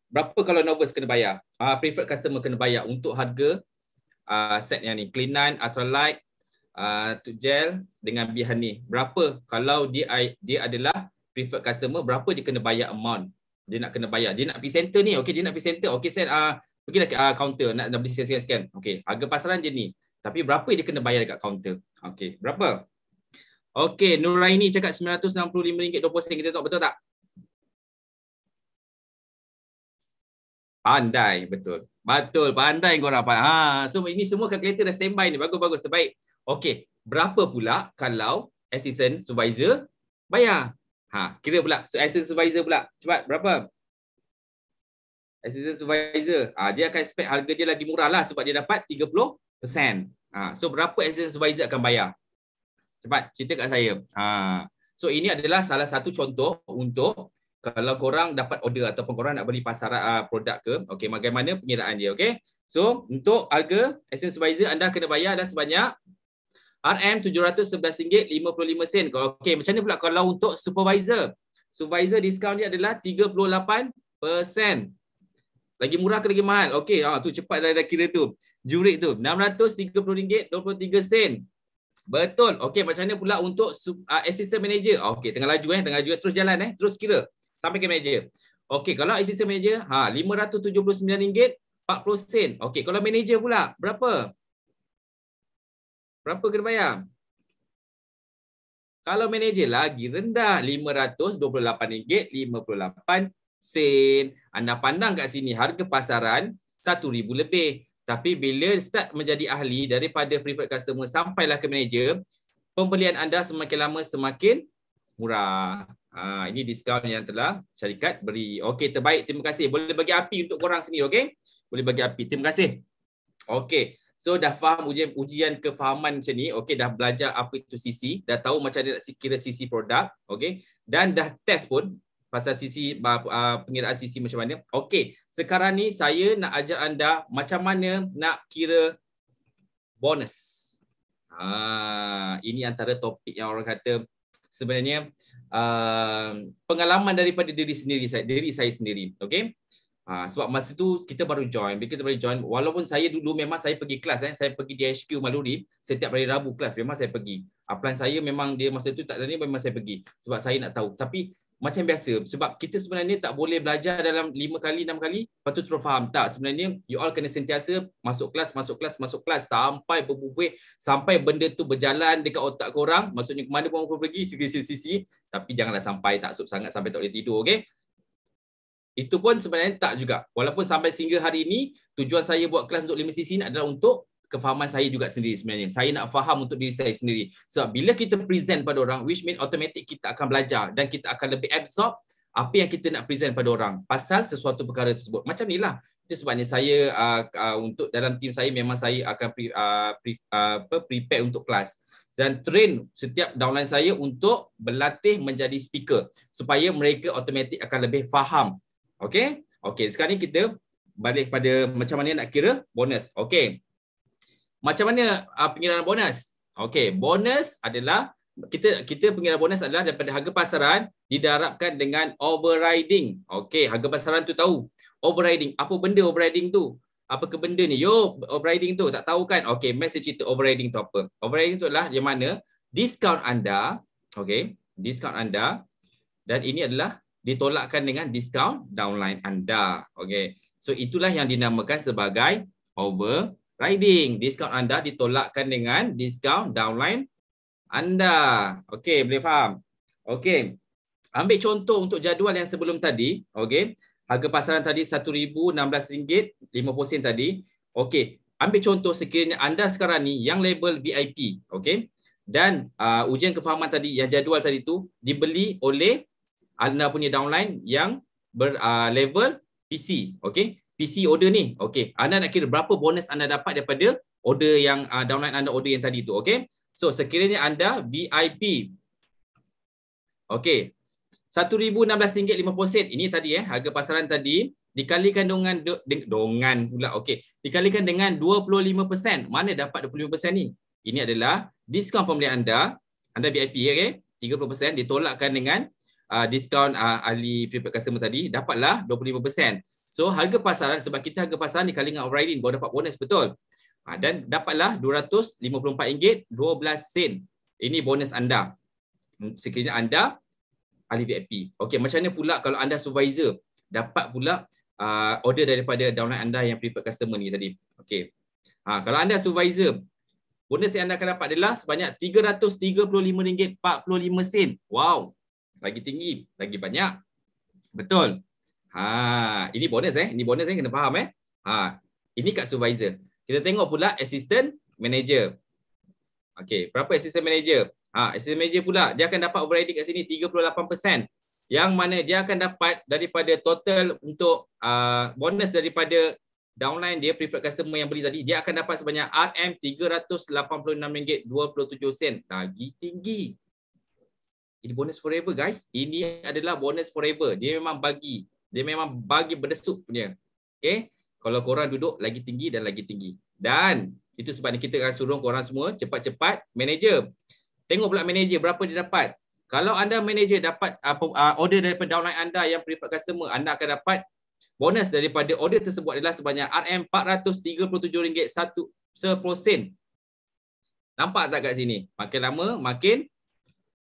Berapa kalau novice kena bayar? Preferred customer kena bayar untuk harga set yang ni. Clean9, Ultralight, gel dengan Bihani. Berapa kalau dia adalah preferred customer, berapa dia kena bayar amount? Dia nak kena bayar. Dia nak pergi center ni. Okey, dia nak pergi center. Okey, saya pergilah ke counter nak beli sekian-sekian. Okey, harga pasaran je ni. Tapi berapa dia kena bayar dekat kaunter? Okey, berapa? Okey, Nuraini cakap RM965.20. Kita tahu betul tak? Pandai, betul. Betul, pandai korang. So ini semua kalkulator dah standby ni. Bagus, terbaik. Okey, berapa pula kalau assistant supervisor bayar? Kira pula. So, assistant supervisor pula. Cepat, berapa? Assistant supervisor. Dia akan expect harga dia lagi murah lah sebab dia dapat 30%. So berapa assistant supervisor akan bayar? Cepat cerita kat saya. So ini adalah salah satu contoh untuk kalau korang dapat order ataupun korang nak beli pasaran produk ke, okey, bagaimana pengiraan dia, okey. So untuk harga assistant supervisor anda kena bayar dah sebanyak RM711.55. Okey, macam mana pula kalau untuk supervisor? Supervisor diskaun dia adalah 38%. Lagi murah ke lagi mahal? Okey, tu cepat dah kira tu. Jurik tu RM630.23. Betul. Okey, macam mana pula untuk assistant manager? Okey, tengah laju terus jalan terus kira sampai ke manager. Okey, kalau assistant manager RM579.40. Okey, kalau manager pula berapa? Berapa kena bayar? Kalau manager lagi rendah RM528.58. Anda pandang kat sini harga pasaran RM1,000 lebih. Tapi bila start menjadi ahli daripada preferred customer sampailah ke manager, pembelian anda semakin lama semakin murah. Ini diskaun yang telah syarikat beri. Okey, terbaik. Terima kasih. Boleh bagi api untuk korang sendiri, okey? Boleh bagi api. Terima kasih. Okey. So dah faham ujian kefahaman macam ni. Okey, dah belajar apa itu CC, dah tahu macam mana nak kira CC produk, okey? Dan dah test pun pasal sisi pengiraan sisi macam mana. Okey, sekarang ni saya nak ajar anda macam mana nak kira bonus. Ini antara topik yang orang kata sebenarnya pengalaman daripada diri saya sendiri. Okey. Sebab masa tu kita baru join. Bila kita baru join, walaupun saya dulu memang saya pergi kelas, saya pergi di HQ Maluri setiap hari Rabu kelas, memang saya pergi. Plan saya memang dia masa tu tak ada ni, memang saya pergi sebab saya nak tahu. Tapi macam biasa, sebab kita sebenarnya tak boleh belajar dalam 5 kali, 6 kali, lepas tu terus faham. Tak, sebenarnya you all kena sentiasa masuk kelas sampai berbuih, sampai benda tu berjalan dekat otak korang. Maksudnya ke mana pun korang pergi, sisi-sisi, tapi janganlah sampai taksub sangat sampai tak boleh tidur, okey? Itu pun sebenarnya tak juga. Walaupun sampai sehingga hari ini, tujuan saya buat kelas untuk 5 sisi ni adalah untuk kefahaman saya juga sendiri sebenarnya. Saya nak faham untuk diri saya sendiri. Sebab bila kita present pada orang, which mean automatic kita akan belajar dan kita akan lebih absorb apa yang kita nak present pada orang pasal sesuatu perkara tersebut. Macam inilah. Itu sebabnya saya untuk dalam tim saya memang saya akan prepare untuk kelas dan train setiap downline saya untuk berlatih menjadi speaker supaya mereka automatic akan lebih faham. Okey? Okey, sekarang ni kita balik pada macam mana nak kira bonus. Okey. Macam mana pengiraan bonus? Okey, bonus adalah kita pengiraan bonus adalah daripada harga pasaran didarabkan dengan overriding. Okey, harga pasaran tu tahu. Overriding, apa benda overriding tu? Apa ke benda ni? Yo, overriding tu tak tahu kan? Okey, message cerita overriding tu apa? Overriding tu adalah yang mana diskaun anda, okey, diskaun anda dan ini adalah ditolakkan dengan diskaun downline anda. Okey. So itulah yang dinamakan sebagai overriding. Diskaun anda ditolakkan dengan diskaun downline anda. Okey, boleh faham? Okey. Ambil contoh untuk jadual yang sebelum tadi, okey. Harga pasaran tadi RM1,016.50 tadi. Okey, ambil contoh sekiranya anda sekarang ni yang label VIP, okey. Dan ujian kefahaman tadi yang jadual tadi tu dibeli oleh anda punya downline yang berlevel PC, okey. PC order ni, okey. Anda nak kira berapa bonus anda dapat daripada order yang downline anda order yang tadi tu, okey. So sekiranya anda VIP, okey, RM1,016.50 ini tadi harga pasaran tadi dikalikan dengan dikalikan dengan 25%. Mana dapat 25% ni? Ini adalah diskaun pembelian anda VIP, okey. 30% ditolakkan dengan diskaun ahli prepaid customer tadi, dapatlah 25%. So harga pasaran, sebab kita harga pasaran dikali dengan overriding baru dapat bonus, betul. Dan dapatlah RM254.12. Ini bonus anda sekiranya anda ahli VIP. Okey, macam mana pula kalau anda supervisor, dapat pula order daripada downline anda yang prepaid customer ni tadi. Okey. Kalau anda supervisor, bonus yang anda akan dapat adalah sebanyak RM335.45. Wow. Lagi tinggi, lagi banyak. Betul. Ini bonus Ini bonus kena faham Ini kat supervisor. Kita tengok pula assistant manager. Okey, berapa assistant manager? Assistant manager pula dia akan dapat overriding kat sini 38%. Yang mana dia akan dapat daripada total untuk bonus daripada downline dia preferred customer yang beli tadi, dia akan dapat sebanyak RM386.27. Lagi tinggi. Ini bonus forever guys. Ini adalah bonus forever. Dia memang bagi berdesuk punya. Okey. Kalau korang duduk lagi tinggi dan lagi tinggi. Dan itu sebabnya kita akan suruh korang semua cepat-cepat manager. Tengok pula manager berapa dia dapat. Kalau anda manager dapat order daripada downline anda yang preferred customer, anda akan dapat bonus daripada order tersebut adalah sebanyak RM437.10. Nampak tak kat sini? Makin lama makin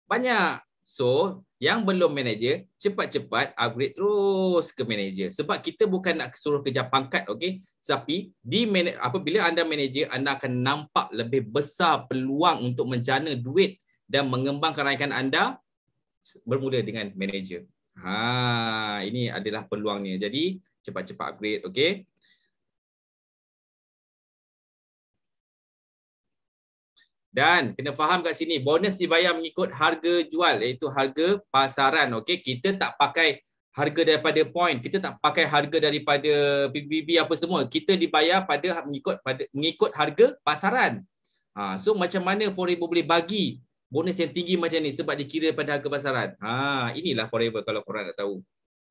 banyak. So, yang belum manager, cepat-cepat upgrade terus ke manager. Sebab kita bukan nak suruh kejar pangkat, okey? Tapi apabila anda manager, anda akan nampak lebih besar peluang untuk menjana duit dan mengembangkan raikan anda bermula dengan manager. Ini adalah peluangnya. Jadi, cepat-cepat upgrade, okey? Dan kena faham kat sini, bonus dibayar mengikut harga jual, iaitu harga pasaran. Okey, kita tak pakai harga daripada point, kita tak pakai harga daripada PBB apa semua. Kita dibayar mengikut harga pasaran. So macam mana Forever boleh bagi bonus yang tinggi macam ni sebab dikira daripada harga pasaran. Inilah Forever kalau korang nak tahu.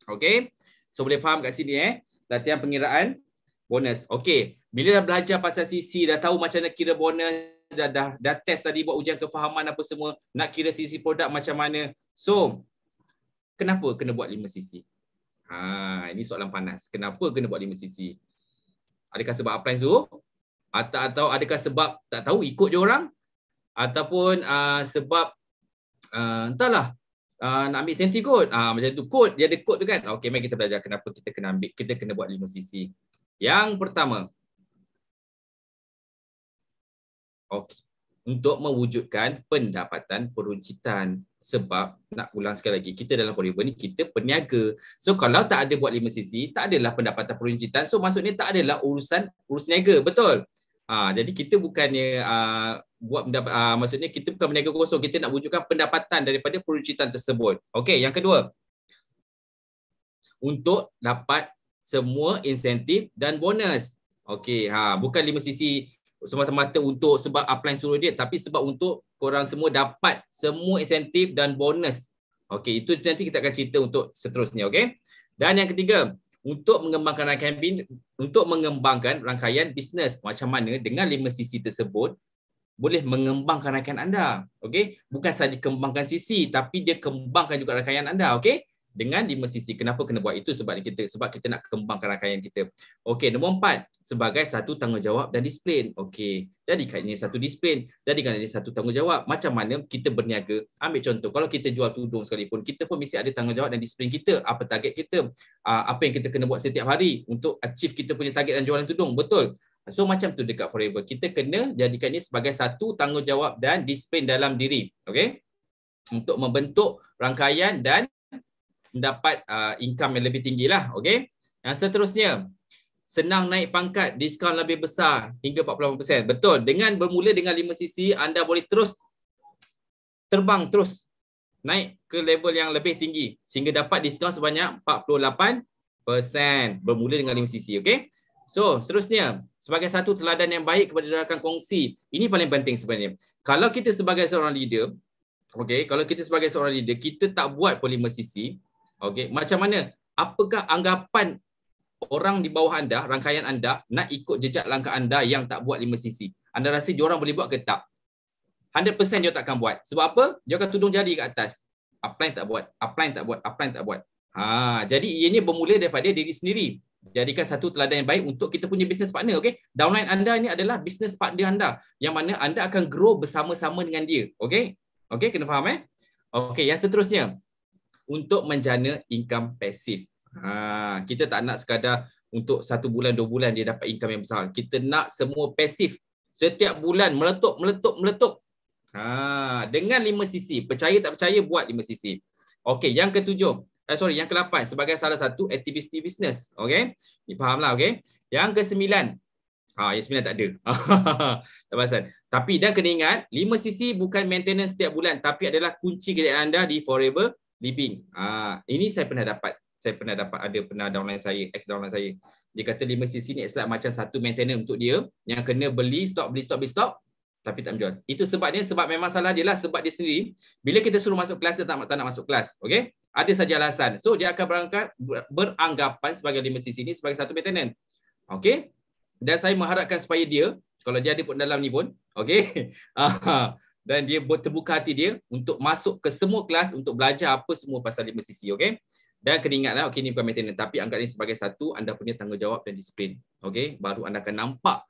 Okey. So boleh faham kat sini latihan pengiraan bonus. Okey, bila dah belajar pasal CC, dah tahu macam mana kira bonus, dah test tadi, buat ujian kefahaman apa semua, nak kira sisi produk macam mana. So, kenapa kena buat 5 sisi? Ini soalan panas. Kenapa kena buat 5 sisi? Adakah sebab upline suruh? Atau adakah sebab tak tahu, ikut je orang? Ataupun sebab entahlah, nak ambil insentif kot. Macam tu, kod, dia ada kod tu kan. Okey, mari kita belajar kenapa kita kena buat 5 sisi. Yang pertama, okey, untuk mewujudkan pendapatan peruncitan. Sebab, nak ulang sekali lagi, kita dalam Forever ni, kita peniaga. So, kalau tak ada buat 5 sisi, tak adalah pendapatan peruncitan. So, maksudnya tak adalah urus niaga. Betul? Jadi, kita bukannya maksudnya kita bukan berniaga kosong. Kita nak wujudkan pendapatan daripada peruncitan tersebut. Okey, yang kedua, untuk dapat semua insentif dan bonus. Okey, bukan 5 sisi semata-mata untuk sebab upline suruh dia, tapi sebab untuk korang semua dapat semua insentif dan bonus. Okey, itu nanti kita akan cerita untuk seterusnya, okey. Dan yang ketiga, untuk mengembangkan rangkaian bisnes. Macam mana dengan 5 sisi tersebut boleh mengembangkan rangkaian anda. Okey, bukan saja kembangkan sisi, tapi dia kembangkan juga rangkaian anda, okey? Dengan 5 sisi. Kenapa kena buat itu? Sebab kita nak kembangkan rangkaian kita. Okey, nombor 4, sebagai satu tanggungjawab dan disiplin. Okey, jadikan ini satu disiplin, jadikan ini satu tanggungjawab. Macam mana kita berniaga? Ambil contoh, kalau kita jual tudung sekalipun, kita pun mesti ada tanggungjawab dan disiplin kita. Apa target kita? Apa yang kita kena buat setiap hari untuk achieve kita punya target dan jualan tudung. Betul? So macam tu dekat Forever. Kita kena jadikan ini sebagai satu tanggungjawab dan disiplin dalam diri. Okey? Untuk membentuk rangkaian dan mendapat income yang lebih tinggi lah. Okey? Yang seterusnya, senang naik pangkat, diskaun lebih besar hingga 48%. Betul. Dengan bermula dengan 5 sisi, anda boleh terus terbang, terus naik ke level yang lebih tinggi sehingga dapat diskaun sebanyak 48%. Bermula dengan 5 sisi. Okey? So, seterusnya, sebagai satu teladan yang baik kepada rakan kongsi. Ini paling penting sebenarnya. Kalau kita sebagai seorang leader, okey, kalau kita sebagai seorang leader, kita tak buat pun 5 sisi, okey, macam mana? Apakah anggapan orang di bawah anda, rangkaian anda, nak ikut jejak langkah anda yang tak buat 5 sisi? Anda rasa diorang boleh buat ke tak? 100% dia takkan buat. Sebab apa? Dia akan tudung jari kat atas. Upline tak buat, upline tak buat, upline tak buat. Jadi ianya bermula daripada diri sendiri. Jadikan satu teladan yang baik untuk kita punya business partner. Okey, downline anda ini adalah business partner anda, yang mana anda akan grow bersama-sama dengan dia. Okey, okey, kena faham Okey, yang seterusnya, untuk menjana income pasif. Kita tak nak sekadar untuk 1 bulan 2 bulan dia dapat income yang besar. Kita nak semua pasif. Setiap bulan meletup. Dengan 5 sisi. Percaya tak percaya, buat 5 sisi. Okey, yang ketujuh. Yang ke-8, sebagai salah satu aktiviti bisnes. Okey? Ni fahamlah, okey? Yang ke-9. Yang 9 tak ada. Tak pasal. Tapi dan kena ingat, 5 sisi bukan maintenance setiap bulan, tapi adalah kunci kejayaan anda di Forever Living. Ini saya pernah dapat. Pernah downline saya, ex-downline saya. Dia kata 5 sisi ni macam satu maintenance untuk dia, yang kena beli stok, tapi tak menjual. Itu sebabnya, sebab memang salah dia lah, sebab dia sendiri. Bila kita suruh masuk kelas, dia tak nak masuk kelas. Okey? Ada saja alasan. So, dia akan beranggapan sebagai 5 sisi ini sebagai satu maintenance. Okey? Dan saya mengharapkan supaya dia, kalau dia ada pun dalam ni pun, okey? Dan dia terbuka hati dia untuk masuk ke semua kelas untuk belajar apa semua pasal 5 sisi. Okey? Dan kena ingatlah, okey, ni bukan maintenance, tapi anggap ini sebagai satu anda punya tanggungjawab dan disiplin. Okey? Baru anda akan nampak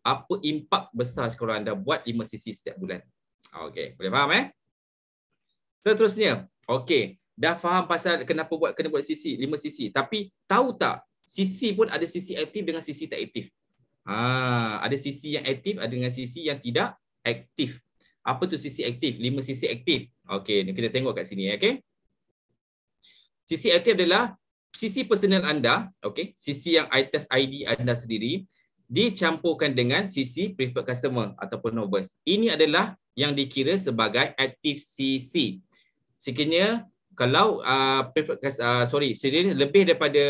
apa impak besar kalau anda buat 5 sisi setiap bulan. Okey, boleh faham Seterusnya, okey, dah faham pasal kenapa kena buat 5 sisi. Tapi tahu tak, sisi pun ada sisi aktif dengan sisi tak aktif. Ada sisi yang aktif, ada dengan sisi yang tidak aktif. Apa tu sisi aktif? 5 sisi aktif. Okey, ni kita tengok kat sini, okey. Sisi aktif adalah sisi personal anda, okey, sisi yang atas ID anda sendiri, dicampurkan dengan sisi preferred customer ataupun novice. Ini adalah yang dikira sebagai active CC. Sekiranya kalau lebih daripada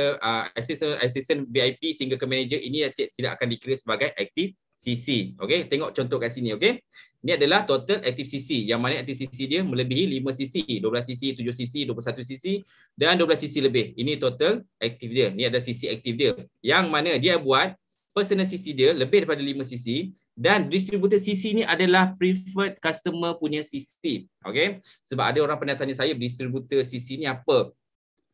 assistant VIP sehingga ke manager, ini tidak akan dikira sebagai active CC. Okey, tengok contoh kat sini, okey. Ini adalah total active CC, yang mana active CC dia melebihi 5 CC, 12 CC, 7 CC, 21 CC dan 12 CC lebih. Ini total aktif dia. Ini ada CC aktif dia. Yang mana dia buat personal CC dia lebih daripada 5 CC dan distributor CC ni adalah preferred customer punya CC. Okay? Sebab ada orang pernah tanya saya distributor CC ni apa?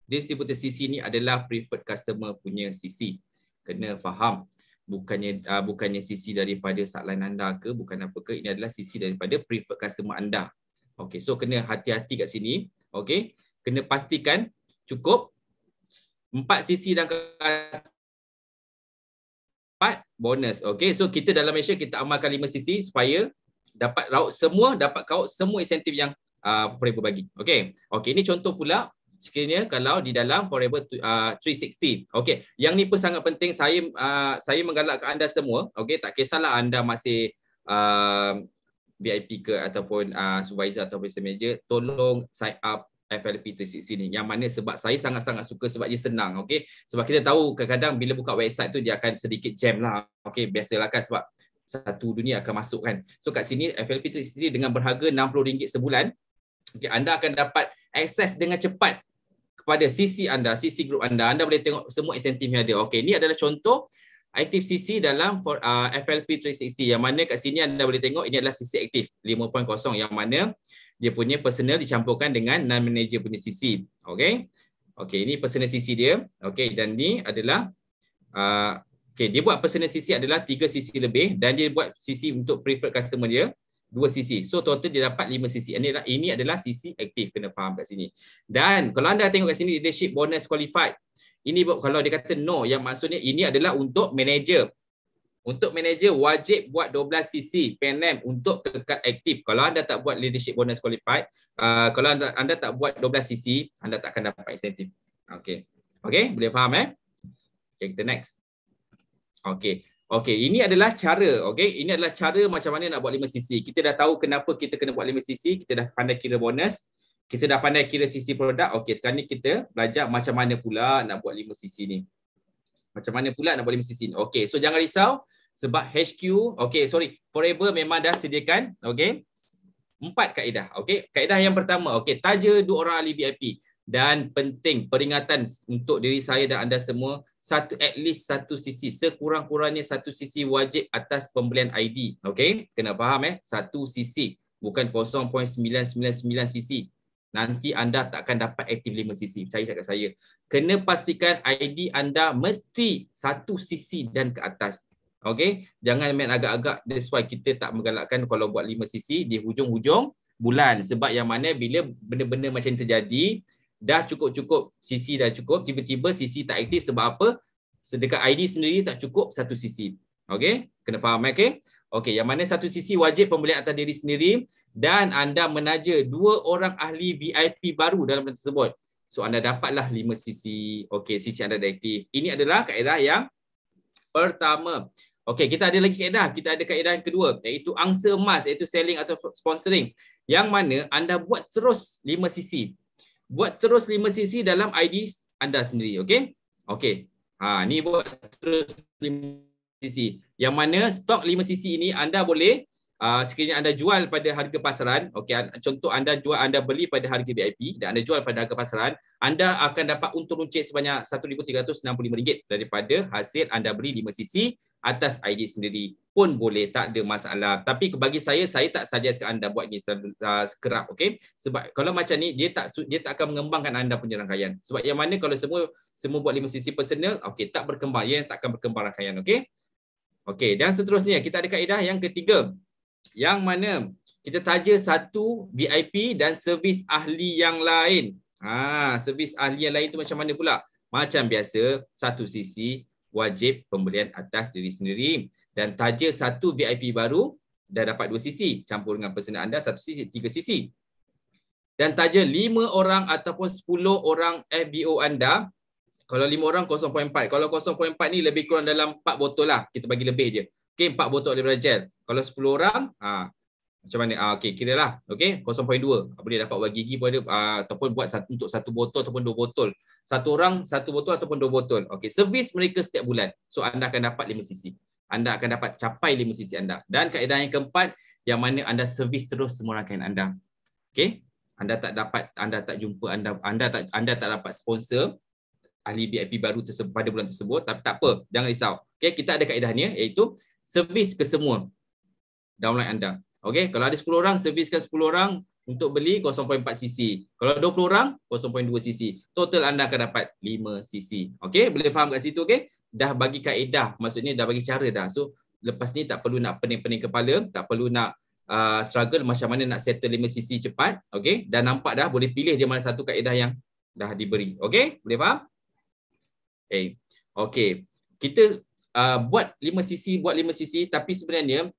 Distributor CC ni adalah preferred customer punya CC. Kena faham. Bukannya CC daripada subline anda ke, bukan apa ke, ini adalah CC daripada preferred customer anda. Okay, so kena hati-hati kat sini. Okay, kena pastikan cukup 4 CC dan 4 bonus. Okay, so kita dalam Malaysia kita amalkan 5 CC supaya dapat raup semua, dapat kaut semua insentif yang Forever bagi. Okay, ini contoh pula sekiranya kalau di dalam Forever 360. Okey, yang ni pun sangat penting. Saya menggalakkan anda semua, okey, tak kisahlah anda masih VIP ke ataupun supervisor ataupun manager, tolong sign up FLP 360 ni. Yang mana sebab saya sangat-sangat suka sebab dia senang, okey. Sebab kita tahu kadang-kadang bila buka website tu dia akan sedikit jam lah. Okey, biasalah kan sebab satu dunia akan masuk kan. So kat sini FLP 360 dengan berharga RM60 sebulan, okey, anda akan dapat akses dengan cepat kepada CC anda, CC group anda. Anda boleh tengok semua insentif yang ada. Okey, ini adalah contoh aktif CC dalam FLP 360 yang mana kat sini anda boleh tengok ini adalah CC aktif 5.0 yang mana dia punya personal dicampurkan dengan non-manager punya CC. Okey. Okey, ini personal CC dia. Okey, dan ni adalah dia buat personal CC adalah 3 CC lebih dan dia buat CC untuk preferred customer dia 2 CC. So total dia dapat 5 CC. Ini adalah CC aktif, kena faham kat sini. Dan kalau anda tengok kat sini leadership bonus qualified. Ini kalau dia kata no, yang maksudnya ini adalah untuk manager. Untuk manager wajib buat 12 CC PNM untuk kekal aktif. Kalau anda tak buat leadership bonus qualified, kalau anda tak buat 12 CC, anda tak akan dapat insentif. Okey. Okey, boleh faham Okay, kita next. Okey, ini adalah cara, ini adalah cara macam mana nak buat 5 CC. Kita dah tahu kenapa kita kena buat 5 CC, kita dah pandai kira bonus, kita dah pandai kira CC produk. Okey, sekarang ni kita belajar macam mana pula nak buat 5 CC ni. Macam mana pula nak buat 5 CC ni. Okey, so jangan risau sebab HQ, Forever memang dah sediakan, 4 kaedah. Okey, kaedah yang pertama, taja 2 orang ahli VIP. Dan penting peringatan untuk diri saya dan anda semua, at least 1 CC, sekurang-kurangnya 1 CC wajib atas pembelian ID. Okey, kena faham 1 CC, bukan 0.999 CC. Nanti anda tak akan dapat aktif 5 CC. Percaya kat saya. Kena pastikan ID anda mesti 1 CC dan ke atas. Okey, jangan main agak-agak. That's why kita tak menggalakkan kalau buat 5 CC di hujung-hujung bulan. Sebab yang mana bila benda-benda macam ni terjadi, dah cukup-cukup CC dah cukup, tiba-tiba CC tak aktif sebab apa? Sedekat ID sendiri tak cukup 1 CC. Okey, kena faham okey, yang mana 1 CC wajib pembelian atas diri sendiri dan anda menaja 2 orang ahli VIP baru dalam benda tersebut. So anda dapatlah 5 CC. Okey, CC anda dah aktif. Ini adalah kaedah yang pertama. Okey, kita ada lagi kaedah. Kita ada kaedah yang kedua, iaitu angsa emas, iaitu selling atau sponsoring. Yang mana anda buat terus 5 CC. Buat terus 5 CC dalam ID anda sendiri, okey. Ni buat terus 5 CC. Yang mana stok 5 CC ini anda boleh sekiranya anda jual pada harga pasaran, contoh anda beli pada harga VIP dan anda jual pada harga pasaran, anda akan dapat untung runcit sebanyak RM1,365 daripada hasil anda beli 5 CC atas ID sendiri pun boleh, tak ada masalah. Tapi bagi saya tak suggestkan anda buat ni sekerap, sebab kalau macam ni dia tak akan mengembangkan anda punya rangkaian. Sebab yang mana kalau semua buat 5 CC personal, tak berkembang, dia tak akan berkembang rangkaian, Okey, dan seterusnya kita ada kaedah yang ketiga, yang mana kita taja 1 VIP dan servis ahli yang lain. Servis ahli yang lain tu macam mana pula? Macam biasa, 1 CC wajib pembelian atas diri sendiri dan taja 1 VIP baru dah dapat 2 CC campur dengan personal anda 1 CC, 3 CC. Dan taja 5 orang ataupun 10 orang FBO anda. Kalau 5 orang 0.4. Kalau 0.4 ni lebih kurang dalam 4 botol lah. Kita bagi lebih je. 4 botol daripada gel. Kalau 10 orang, macam mana? Kiralah. 0.2. Boleh dapat buat gigi pun ada, ataupun buat untuk 1 botol ataupun 2 botol. 1 orang 1 botol ataupun 2 botol. Servis mereka setiap bulan. So anda akan dapat 5 CC. Anda akan dapat capai 5 CC anda. Dan kaedah yang keempat, yang mana anda servis terus semua rangkaian anda. Anda tak jumpa, anda tak dapat sponsor ahli VIP baru pada bulan tersebut, tapi tak apa, jangan risau. Okay, kita ada kaedahnya iaitu servis ke semua downline anda. Okay, kalau ada 10 orang, serviskan 10 orang untuk beli 0.4 cc. Kalau 20 orang, 0.2 cc. Total anda akan dapat 5 cc. Okay, boleh faham kat situ? Okay, dah bagi kaedah, maksudnya dah bagi cara dah. So, lepas ni tak perlu nak pening-pening kepala, tak perlu nak struggle macam mana nak settle 5 cc cepat. Okay, dah nampak dah, boleh pilih dia mana satu kaedah yang dah diberi. Okay, boleh faham? Okay, kita buat 5 cc, tapi sebenarnya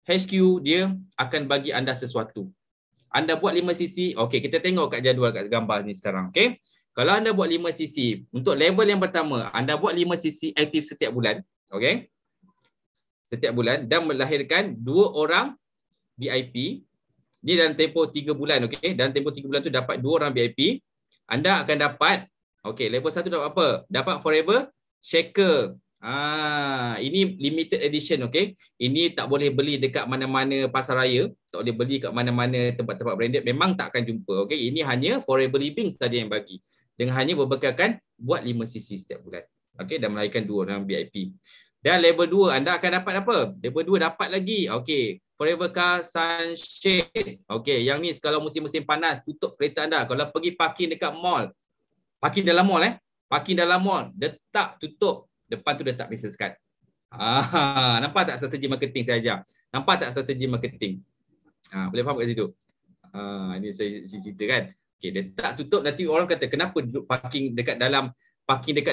HQ dia akan bagi anda sesuatu. Anda buat 5 cc, okey, kita tengok kat jadual kat gambar ni sekarang, okey. Kalau anda buat 5 cc, untuk level yang pertama, anda buat 5 cc aktif setiap bulan, okey. Setiap bulan dan melahirkan 2 orang VIP. Ni dalam tempoh 3 bulan, okey. Dalam tempoh 3 bulan tu dapat 2 orang VIP. Anda akan dapat, okey, level 1 dapat apa? Dapat Forever Shaker. Ini limited edition, okey. Ini tak boleh beli dekat mana-mana pasar raya, tak boleh beli kat mana-mana tempat-tempat branded, memang tak akan jumpa, okey. Ini hanya Forever Living saja yang bagi. Dengan hanya berbekalkan buat 5 cc setiap bulan. Okey, dan melahirkan 2 orang VIP. Dan level 2 anda akan dapat apa? Level 2 dapat lagi, okey, Forever Car Sunshade. Okey, yang ni kalau musim-musim panas tutup kereta anda. Kalau pergi parking dekat mall, parking dalam mall parking dalam mall, letak tutup. Depan tu letak business card. Nampak tak strategi marketing saya ajar? Nampak tak strategi marketing? Boleh faham kat situ? Ini saya cerita kan. Okey, letak tutup, nanti orang kata kenapa duduk parking dekat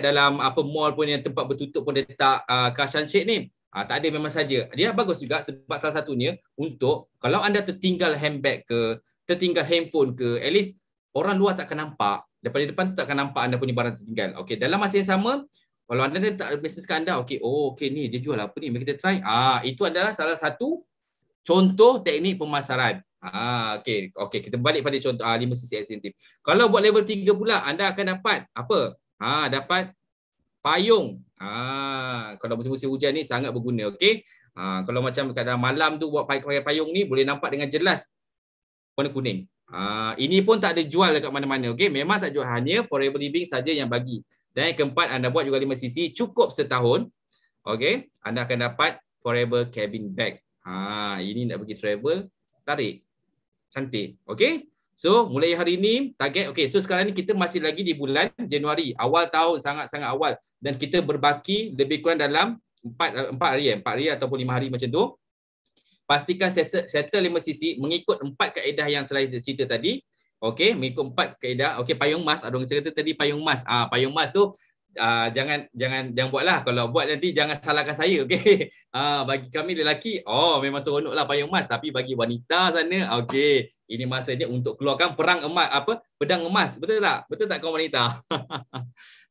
dalam apa mall pun yang tempat bertutup pun letak car sunshade ni. Tak ada, memang saja. Dia bagus juga sebab salah satunya untuk kalau anda tertinggal handbag ke, tertinggal handphone ke, at least orang luar tak akan nampak. Daripada depan tu tak akan nampak anda punya barang tertinggal. Okey, dalam masa yang sama, kalau anda letak bisnes ke anda, okey, okey ni dia jual apa ni, mari kita try. Itu adalah salah satu contoh teknik pemasaran. Okey, kita balik pada contoh 5 cc insentif. Kalau buat level 3 pula, anda akan dapat apa? Dapat payung. Kalau musim-musim hujan ni sangat berguna, okey. Kalau macam kadang malam tu buat pakai payung ni boleh nampak dengan jelas warna kuning. Ini pun tak ada jual dekat mana-mana, okey. Memang tak jual, hanya Forever Living saja yang bagi. Dan yang keempat, anda buat juga 5 cc cukup setahun. Okey, anda akan dapat Forever Cabin Bag. Ini nak pergi travel, tarik. Cantik. Okey. So, mulai hari ini target. Okey, so sekarang ni kita masih lagi di bulan Januari, awal tahun, sangat-sangat awal, dan kita berbaki lebih kurang dalam 4 hari ataupun 5 hari macam tu. Pastikan settle 5 cc mengikut 4 kaedah yang saya cerita tadi. Okey, mengikut 4 kaedah. Okey, payung emas. Ada orang cerita tadi payung emas. Payung emas tu jangan buatlah. Kalau buat nanti jangan salahkan saya, okey. Bagi kami lelaki, memang seronoklah payung emas, tapi bagi wanita sana, okey, ini masanya untuk keluarkan pedang emas. Betul tak? Betul tak kaum wanita?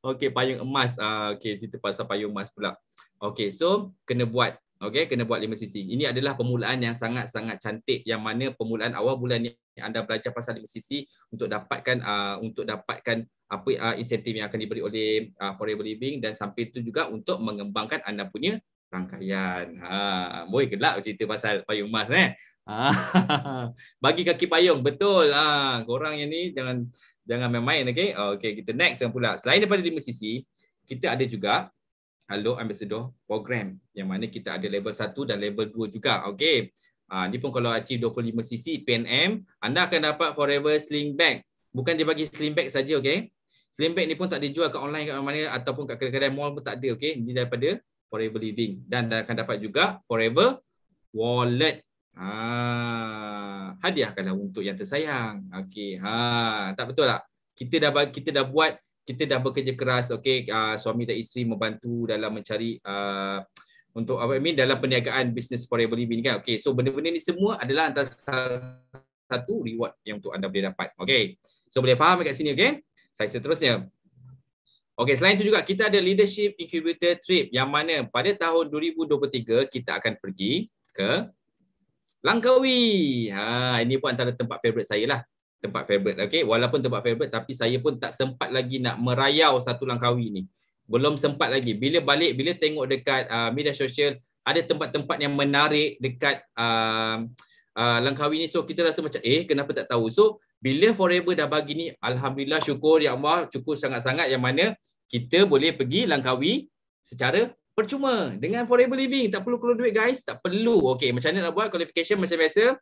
Okey, payung emas. Okey, cerita pasal payung emas pula. Okey, so kena buat. Okey, kena buat 5 cc. Ini adalah permulaan yang sangat-sangat cantik, yang mana permulaan awal bulan ni anda belajar pasal 5 cc untuk dapatkan apa insentif yang akan diberi oleh Forever Living, dan sampai itu juga untuk mengembangkan anda punya rangkaian. Boleh gelak cerita pasal payung emas bagi kaki payung, betul. Korang yang ni jangan main-main, okey. Okey, kita next pula. Selain daripada 5 cc, kita ada juga Halo Ambassador program, yang mana kita ada level 1 dan level 2 juga. Okey. Ni pun kalau achieve 25 cc PNM, anda akan dapat Forever Sling Bag. Bukan dia bagi sling bag saja, okey. Sling bag ni pun tak dijual kat online kat mana-mana ataupun kat kedai-kedai mall pun tak ada, okey. Ini daripada Forever Living, dan anda akan dapat juga Forever Wallet. Hadiahkanlah untuk yang tersayang. Okey. Tak betul tak? Kita dah bekerja keras, okey. Suami dan isteri membantu dalam mencari untuk dalam perniagaan bisnes Forever Living kan. Okey, so benda-benda ni semua adalah antara satu reward yang untuk anda boleh dapat. Okey. So boleh faham kat sini, okey? Saya seterusnya. Okey, selain itu juga kita ada Leadership Incubator Trip, yang mana pada tahun 2023 kita akan pergi ke Langkawi. Ini pun antara tempat favourite saya lah. Tempat favourite, okey. Walaupun tempat favourite, tapi saya pun tak sempat lagi nak merayau satu Langkawi ni. Belum sempat lagi. Bila tengok dekat media sosial, ada tempat-tempat yang menarik dekat Langkawi ni. So kita rasa macam kenapa tak tahu. So bila Forever dah bagi ni, alhamdulillah, syukur ya Allah, cukup sangat-sangat, yang mana kita boleh pergi Langkawi secara percuma. Dengan Forever Living tak perlu keluar duit guys, tak perlu. Okey, macam mana nak buat qualification macam biasa.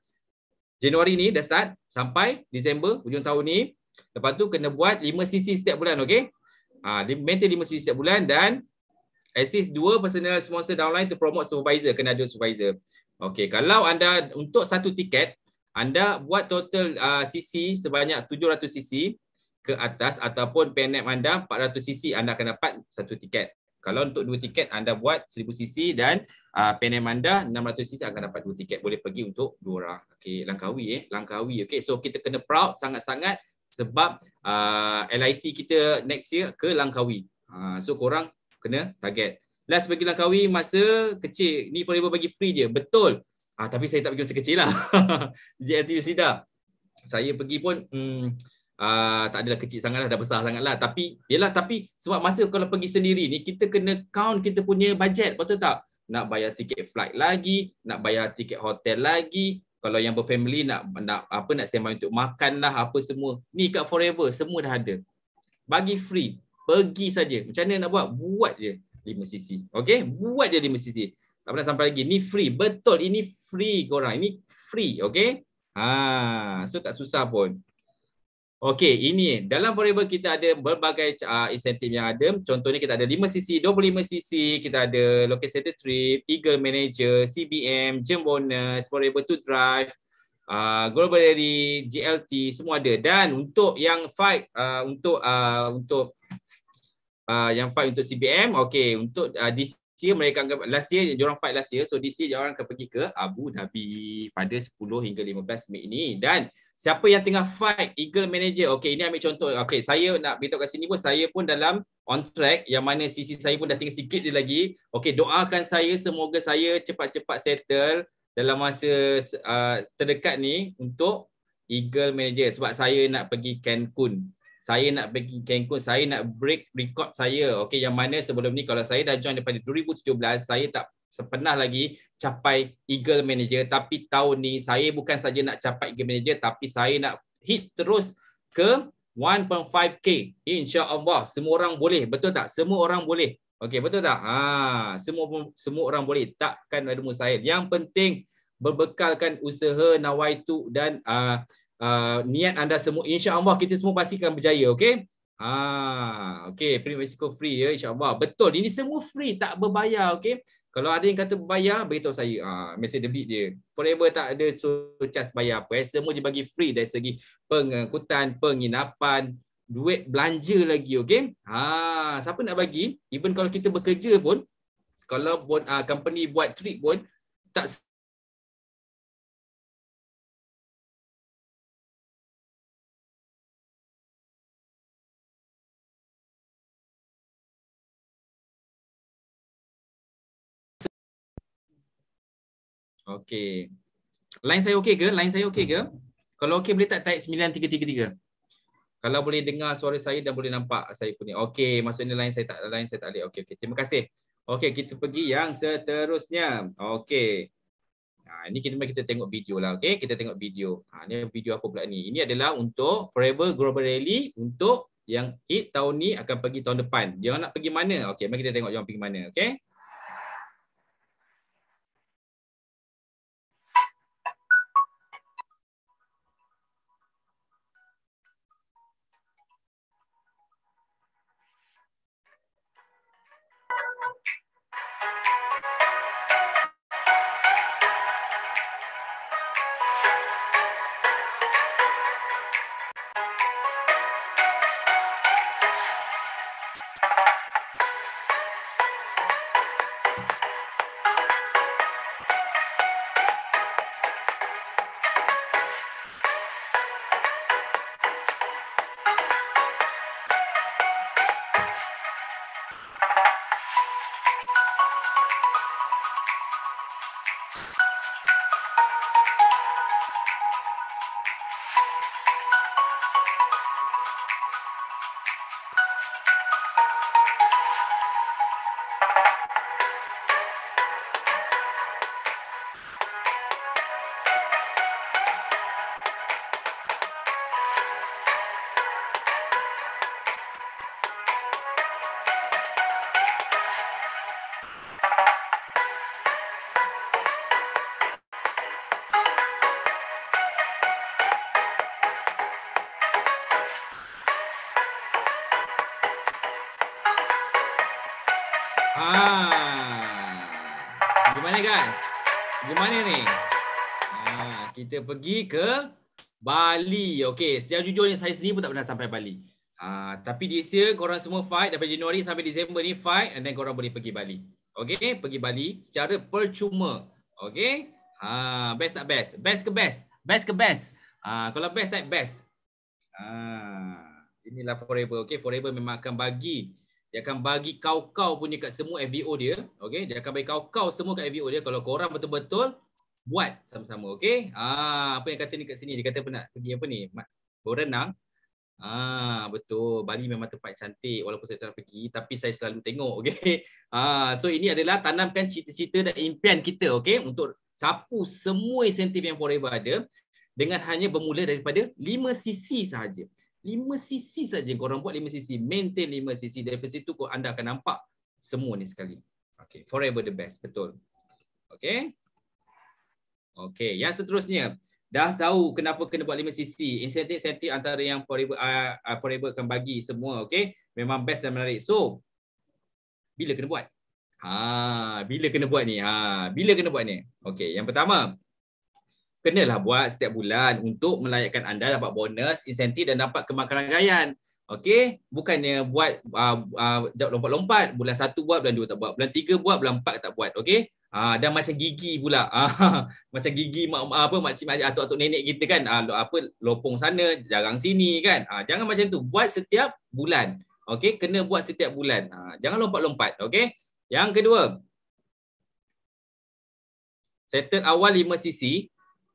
Januari ni dah start sampai Disember hujung tahun ni. Lepas tu kena buat 5cc setiap bulan, okey? Maintain 5cc setiap bulan dan assist 2 personal sponsor downline to promote supervisor, kena ada supervisor. Okey, kalau anda untuk satu tiket anda buat total cc sebanyak 700cc ke atas ataupun PNM anda 400cc, anda akan dapat satu tiket. Kalau untuk 2 tiket anda buat 1000cc dan PNM anda 600cc akan dapat 2 tiket. Boleh pergi untuk 2 orang. Okey, Langkawi Langkawi. Okey, so kita kena proud sangat-sangat sebab LIT kita next year ke Langkawi. So korang kena target. Last bagi Langkawi masa kecil. Ni Forever bagi free je. Betul. Tapi saya tak pergi masa kecil lah. JLT Sida. Saya pergi pun tak adalah kecil sangat lah, dah besar sangat lah. Tapi sebab masa kalau pergi sendiri ni kita kena count kita punya bajet, betul tak? Nak bayar tiket flight lagi, nak bayar tiket hotel lagi. Kalau yang berfamily nak standby untuk makan lah apa semua. Ni kat Forever semua dah ada. Bagi free. Pergi saja. Macam mana nak buat? Buat je 5cc. Okey? Buat je 5cc. Tak pernah sampai lagi. Ni free. Betul. Ini free korang. Ini free. Okey? So tak susah pun. Okey, ini dalam Forever kita ada berbagai insentif yang ada. Contohnya kita ada 5cc, 25cc, kita ada location trip, Eagle Manager, CBM, Gem Bonus, Forever to Drive, Global Rally, GLT, semua ada. Dan untuk yang fight yang fight untuk CBM, okey, untuk this year mereka anggap last year diorang fight last year, so this year diorang akan pergi ke Abu Dhabi pada 10 hingga 15 Mei ini. Dan siapa yang tengah fight Eagle Manager, okey, ini ambil contoh. Okey, saya nak beritahu kat sini pun saya pun dalam on track, yang mana sisi saya pun dah tinggal sikit je lagi. Okey, doakan saya semoga saya cepat-cepat settle dalam masa terdekat ni untuk Eagle Manager sebab saya nak pergi Cancun. Saya nak pergi Cancun, saya nak break record saya. Okey, yang mana sebelum ni kalau saya dah join daripada 2017, saya tak pernah lagi capai Eagle Manager. Tapi tahun ni saya bukan saja nak capai Eagle Manager, tapi saya nak hit terus ke 1.5k. InsyaAllah semua orang boleh, betul tak? Semua orang boleh. Okey, betul tak? Semua orang boleh. Takkan ada mustahil. Yang penting berbekalkan usaha, nawaitu dan niat anda semua, insya-Allah kita semua pasti akan berjaya, okey? Okey, premium risiko free ya, insya-Allah. Betul, ini semua free, tak berbayar, okey? Kalau ada yang kata berbayar, beritahu saya. Message debit dia. Forever tak ada surcharge bayar apa, semua dibagi free dari segi pengangkutan, penginapan, duit belanja lagi, okey? Siapa nak bagi? Even kalau kita bekerja pun, kalau company buat trip pun tak okey. Line saya okey ke? Line saya okey ke? Kalau okey boleh tak type 9333. Kalau boleh dengar suara saya dan boleh nampak saya punya. Okey, maksudnya line saya tak boleh. Okey. Terima kasih. Okey, kita pergi yang seterusnya. Okey. Ini kita tengok video lah, okey? Kita tengok video. Ini video apa pula ni? Ini adalah untuk Forever Global Rally untuk yang hit tahun ni akan pergi tahun depan. Dia nak pergi mana? Okey, mari kita tengok dia pergi mana, okey? Mana kan? Pergi mana ni? Kita pergi ke Bali. Okey, secara jujur ni saya sendiri pun tak pernah sampai Bali. Tapi this year korang semua fight daripada Januari sampai Disember ni fight and then korang boleh pergi Bali. Okey, pergi Bali secara percuma. Okey? Best tak best? Best ke best? Best ke best? Kalau best tak best. Inilah Forever. Okey, Forever memang akan bagi. Dia akan bagi kau-kau punya kat semua FBO dia. Okey, dia akan bagi kau-kau semua kat FBO dia kalau korang betul-betul buat sama-sama. Okey? Apa yang kata ni kat sini? Dia kata nak pergi apa ni? Berenang. Betul. Bali memang tempat cantik walaupun saya tak nak pergi tapi saya selalu tengok. Okey. So ini adalah tanamkan cita-cita dan impian kita, okey, untuk sapu semua insentif yang Forever ada dengan hanya bermula daripada 5 cc sahaja. 5 cc saja korang buat 5 cc, maintain 5 cc. Dari situ anda akan nampak semua ni sekali. Okey, Forever the best, betul. Okey. Okey, yang seterusnya, dah tahu kenapa kena buat 5 cc. Insentif-insentif antara yang Forever akan bagi semua, okey. Memang best dan menarik. So, bila kena buat? Bila kena buat ni? Bila kena buat ni? Okey, yang pertama, kenalah buat setiap bulan untuk melayakkan anda dapat bonus, insentif dan dapat kemakaran rayaan. Okey, bukannya buat lompat-lompat, bulan 1 buat, bulan 2 tak buat, bulan 3 buat, bulan 4 tak buat. Okey? Dan macam gigi pula. Macam gigi makcik atuk-atuk nenek kita kan, lopong sana, jarang sini kan. Jangan macam tu. Buat setiap bulan. Okey, kena buat setiap bulan. Jangan lompat-lompat, okey? Yang kedua, settle awal 5 cc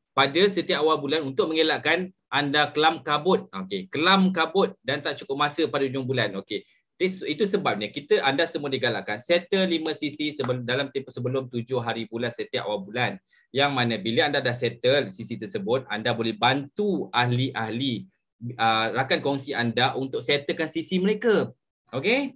pada setiap awal bulan untuk mengelakkan anda kelam kabut. Okey, kelam kabut dan tak cukup masa pada hujung bulan. Okey. Itu sebabnya anda semua digalakkan settle 5 cc dalam tempoh sebelum 7 hari bulan setiap awal bulan. Yang mana bila anda dah settle cc tersebut, anda boleh bantu ahli-ahli rakan kongsi anda untuk settlekan cc mereka. Okey?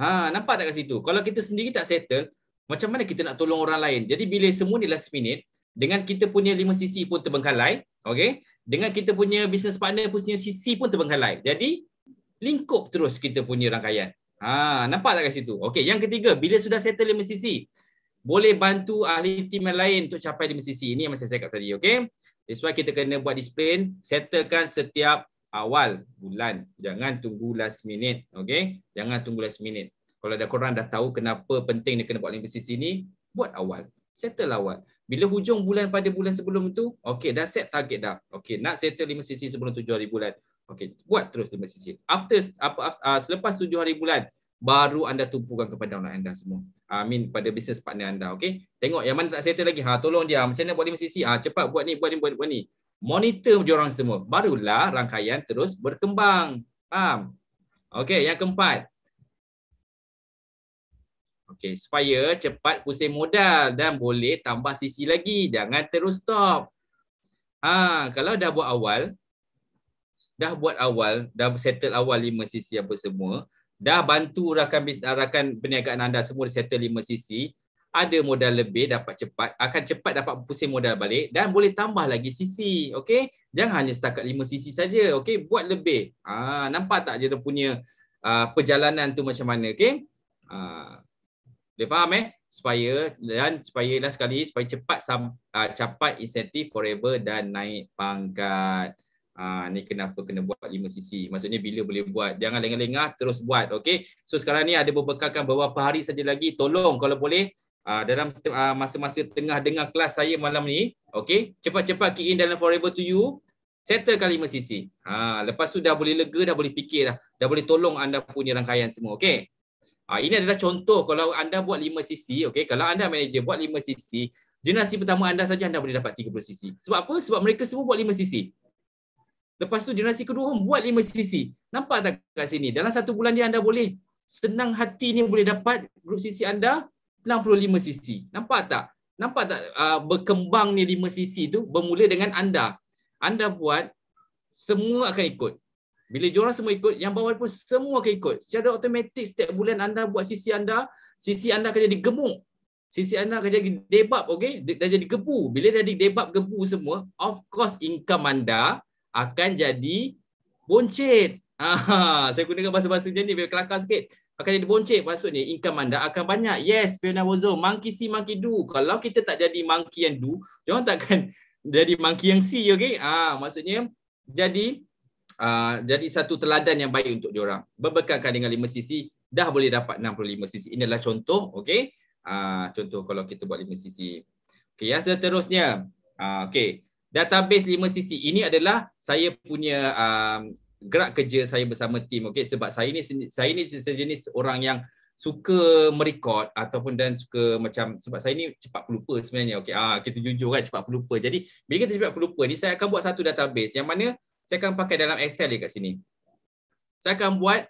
Nampak tak kat situ? Kalau kita sendiri tak settle, macam mana kita nak tolong orang lain? Jadi bila semua ni last minute, dengan kita punya 5 cc pun terbengkalai, okey? Dengan kita punya business partner punya cc pun terbengkalai. Jadi lingkup terus kita punya rangkaian. Nampak tak kat situ? Okey, yang ketiga, bila sudah settle 5 cc, boleh bantu ahli tim yang lain untuk capai 5 cc. Ini yang saya cakap tadi, okey? That's why kita kena buat disiplin, settlekan setiap awal bulan. Jangan tunggu last minute, okey? Jangan tunggu last minute. Kalau korang dah tahu kenapa penting dia kena buat 5 cc ni, buat awal. Settle awal. Bila hujung bulan pada bulan sebelum tu, okey, dah set target dah. Okey, nak settle 5 cc sebelum 7 hari bulan. Okey, buat terus 5 cc. Selepas 7 hari bulan, baru anda tumpukan kepada orang anda semua. Pada business partner anda, okey. Tengok yang mana tak settle lagi, tolong dia. Macam mana buat 5 cc? Cepat buat ni, buat ni. Monitor diorang semua. Barulah rangkaian terus berkembang. Faham? Okey, yang keempat. Okey, supaya cepat pusing modal dan boleh tambah sisi lagi. Jangan terus stop. Kalau dah buat awal, dah settle awal 5 cc apa semua, dah bantu rakan perniagaan anda semua settle 5 cc, ada modal lebih, akan cepat dapat pusing modal balik dan boleh tambah lagi sisi. Okey? Jangan hanya setakat 5 sisi saja. Okey? Buat lebih. Nampak tak dia punya perjalanan tu macam mana, okey? Dia faham supaya last sekali supaya cepat capai insentif Forever dan naik pangkat. Ni kenapa kena buat 5 cc. Maksudnya bila boleh buat. Jangan lengah-lengah, terus buat. Okey. So sekarang ni ada berbekalkan beberapa hari saja lagi. Tolong kalau boleh dalam masa-masa tengah dengar kelas saya malam ni, okey, cepat-cepat key in dalam Forever to You. Settle kali 5 cc. Lepas tu dah boleh lega, dah boleh fikir dah boleh tolong anda punya rangkaian semua. Okey. Ini adalah contoh kalau anda buat 5 cc, okey, kalau anda manager buat 5 cc, generasi pertama anda saja anda boleh dapat 30 cc. Sebab apa? Sebab mereka semua buat 5 cc. Lepas tu generasi kedua pun buat 5 cc. Nampak tak kat sini? Dalam satu bulan dia anda boleh senang hati ni boleh dapat grup cc anda 65 cc. Nampak tak? Nampak tak berkembang ni 5 cc tu bermula dengan anda. Anda buat, semua akan ikut. Bila diorang semua ikut, yang bawah pun semua akan ikut. Secara automatik setiap bulan anda buat sisi anda akan jadi gemuk. Sisi anda akan jadi debab, okey? Dah jadi gebu. Bila dah jadi debab, gebu semua, of course income anda akan jadi boncet. Saya gunakan bahasa-bahasa macam ni biar kelakar sikit. Akan jadi boncik, maksudnya income anda akan banyak. Yes, Fiona Bozo, monkey see, monkey do. Kalau kita tak jadi monkey yang do, jangan takkan jadi monkey yang see, okey? Maksudnya jadi satu teladan yang baik untuk diorang. Berbekalkan dengan 5 sisi, dah boleh dapat 65 sisi. Ini adalah contoh, okey? Contoh kalau kita buat 5 sisi. Okey, yang seterusnya. Okey, database 5 sisi. Ini adalah saya punya gerak kerja saya bersama tim. Okey, sebab saya ni sejenis orang yang suka merekod ataupun dan suka macam, sebab saya ni cepat pelupa sebenarnya. Okey, kita jujur kan, cepat pelupa. Jadi bila kita cepat pelupa ni, saya akan buat satu database yang mana saya akan pakai dalam Excel dekat sini. Saya akan buat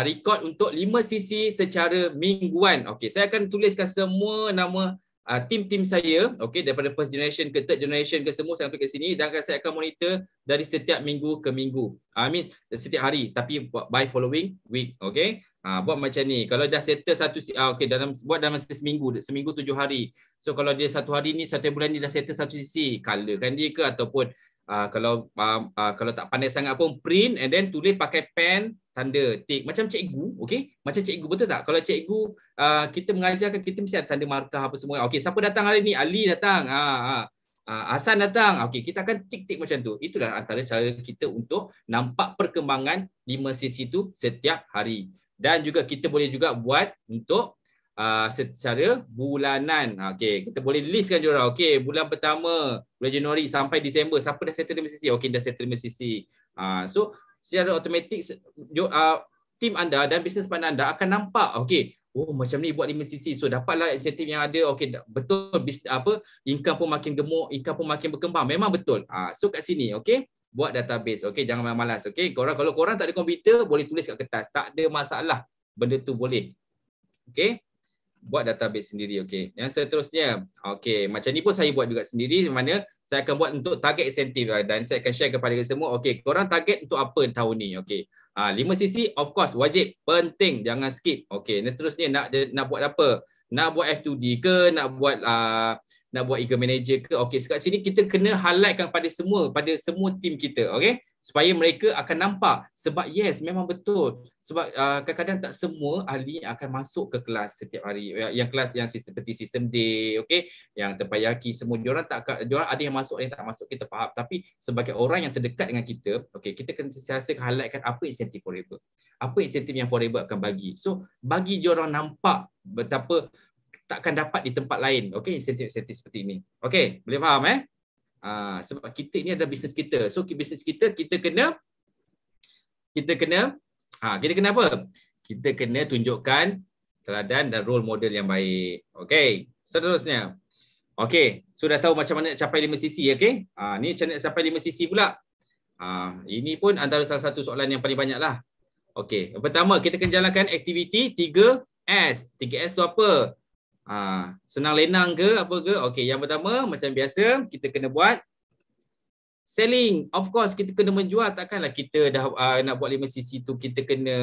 record untuk 5 sisi secara mingguan. Okey, saya akan tuliskan semua nama tim-tim saya, okey, daripada first generation ke third generation ke semua saya ambil ke sini, dan saya akan monitor dari setiap minggu ke minggu. Setiap hari, tapi by following week, okey. Buat macam ni. Kalau dah settle satu okey, buat dalam masa seminggu 7 hari. So kalau dia satu hari ni, satu bulan ni dah settle satu sisi, colorkan dia ke, ataupun kalau tak pandai sangat pun print and then tulis pakai pen, tanda tik macam cikgu, okey? Macam cikgu, betul tak? Kalau cikgu kita mengajarkan, kita mesti ada tanda markah apa semua. Okey, siapa datang hari ni? Ali datang. Hasan datang. Okey, kita akan tik-tik macam tu. Itulah antara cara kita untuk nampak perkembangan 5 sisi tu setiap hari. Dan juga kita boleh juga buat untuk secara bulanan. Okey, kita boleh listkan diorang. Okey, bulan pertama, bulan Januari sampai Disember, siapa dah settle 5 sisi? Okey, dah settle 5 sisi. So secara automatik tim anda dan bisnes partner anda akan nampak, okey, oh macam ni buat 5 sisi. So dapatlah insentif yang ada. Okey, betul, income pun makin gemuk, income pun makin berkembang. Memang betul. So kat sini, okey, buat database. Okey, jangan malas. Okey, kalau korang tak ada komputer, boleh tulis kat kertas. Tak ada masalah. Benda tu boleh. Okey. Buat database sendiri, okey. Yang seterusnya, okey, macam ni pun saya buat juga sendiri, mana saya akan buat untuk target insentif dan saya akan share kepada semua. Okey, korang target untuk apa tahun ni? Okey. 5 sisi of course wajib, penting, jangan skip. Okey, dan seterusnya nak buat apa? Nak buat F2D ke, nak buat eager manager ke? Okey, sekat sini kita kena highlightkan pada semua tim kita, okey? Supaya mereka akan nampak. Sebab yes, memang betul. Sebab kadang-kadang tak semua ahli akan masuk ke kelas setiap hari. Yang kelas yang seperti sistem day, okey, yang terpayaki semua, diorang ada yang masuk, ada yang tak masuk, kita faham. Tapi sebagai orang yang terdekat dengan kita, okey, kita kena sentiasa highlightkan apa insentif forever. Apa insentif yang forever akan bagi. So, bagi diorang nampak betapa takkan dapat di tempat lain. Okey, insentif-insentif seperti ini. Okey, boleh faham sebab kita ini adalah bisnes kita. So bisnes kita kena apa? Kita kena tunjukkan teladan dan role model yang baik. Okey, seterusnya. Okey, sudah tahu macam mana nak capai 5 sisi, okey? Ni macam mana nak capai 5 sisi pula. Ini pun antara salah satu soalan yang paling banyaklah. Okey, yang pertama kita kena jalankan aktiviti 3S. 3S tu apa? Senang lenang ke apa ke? Okey, yang pertama macam biasa kita kena buat selling. Of course kita kena menjual. Takkanlah kita dah nak buat 5 sisi tu kita kena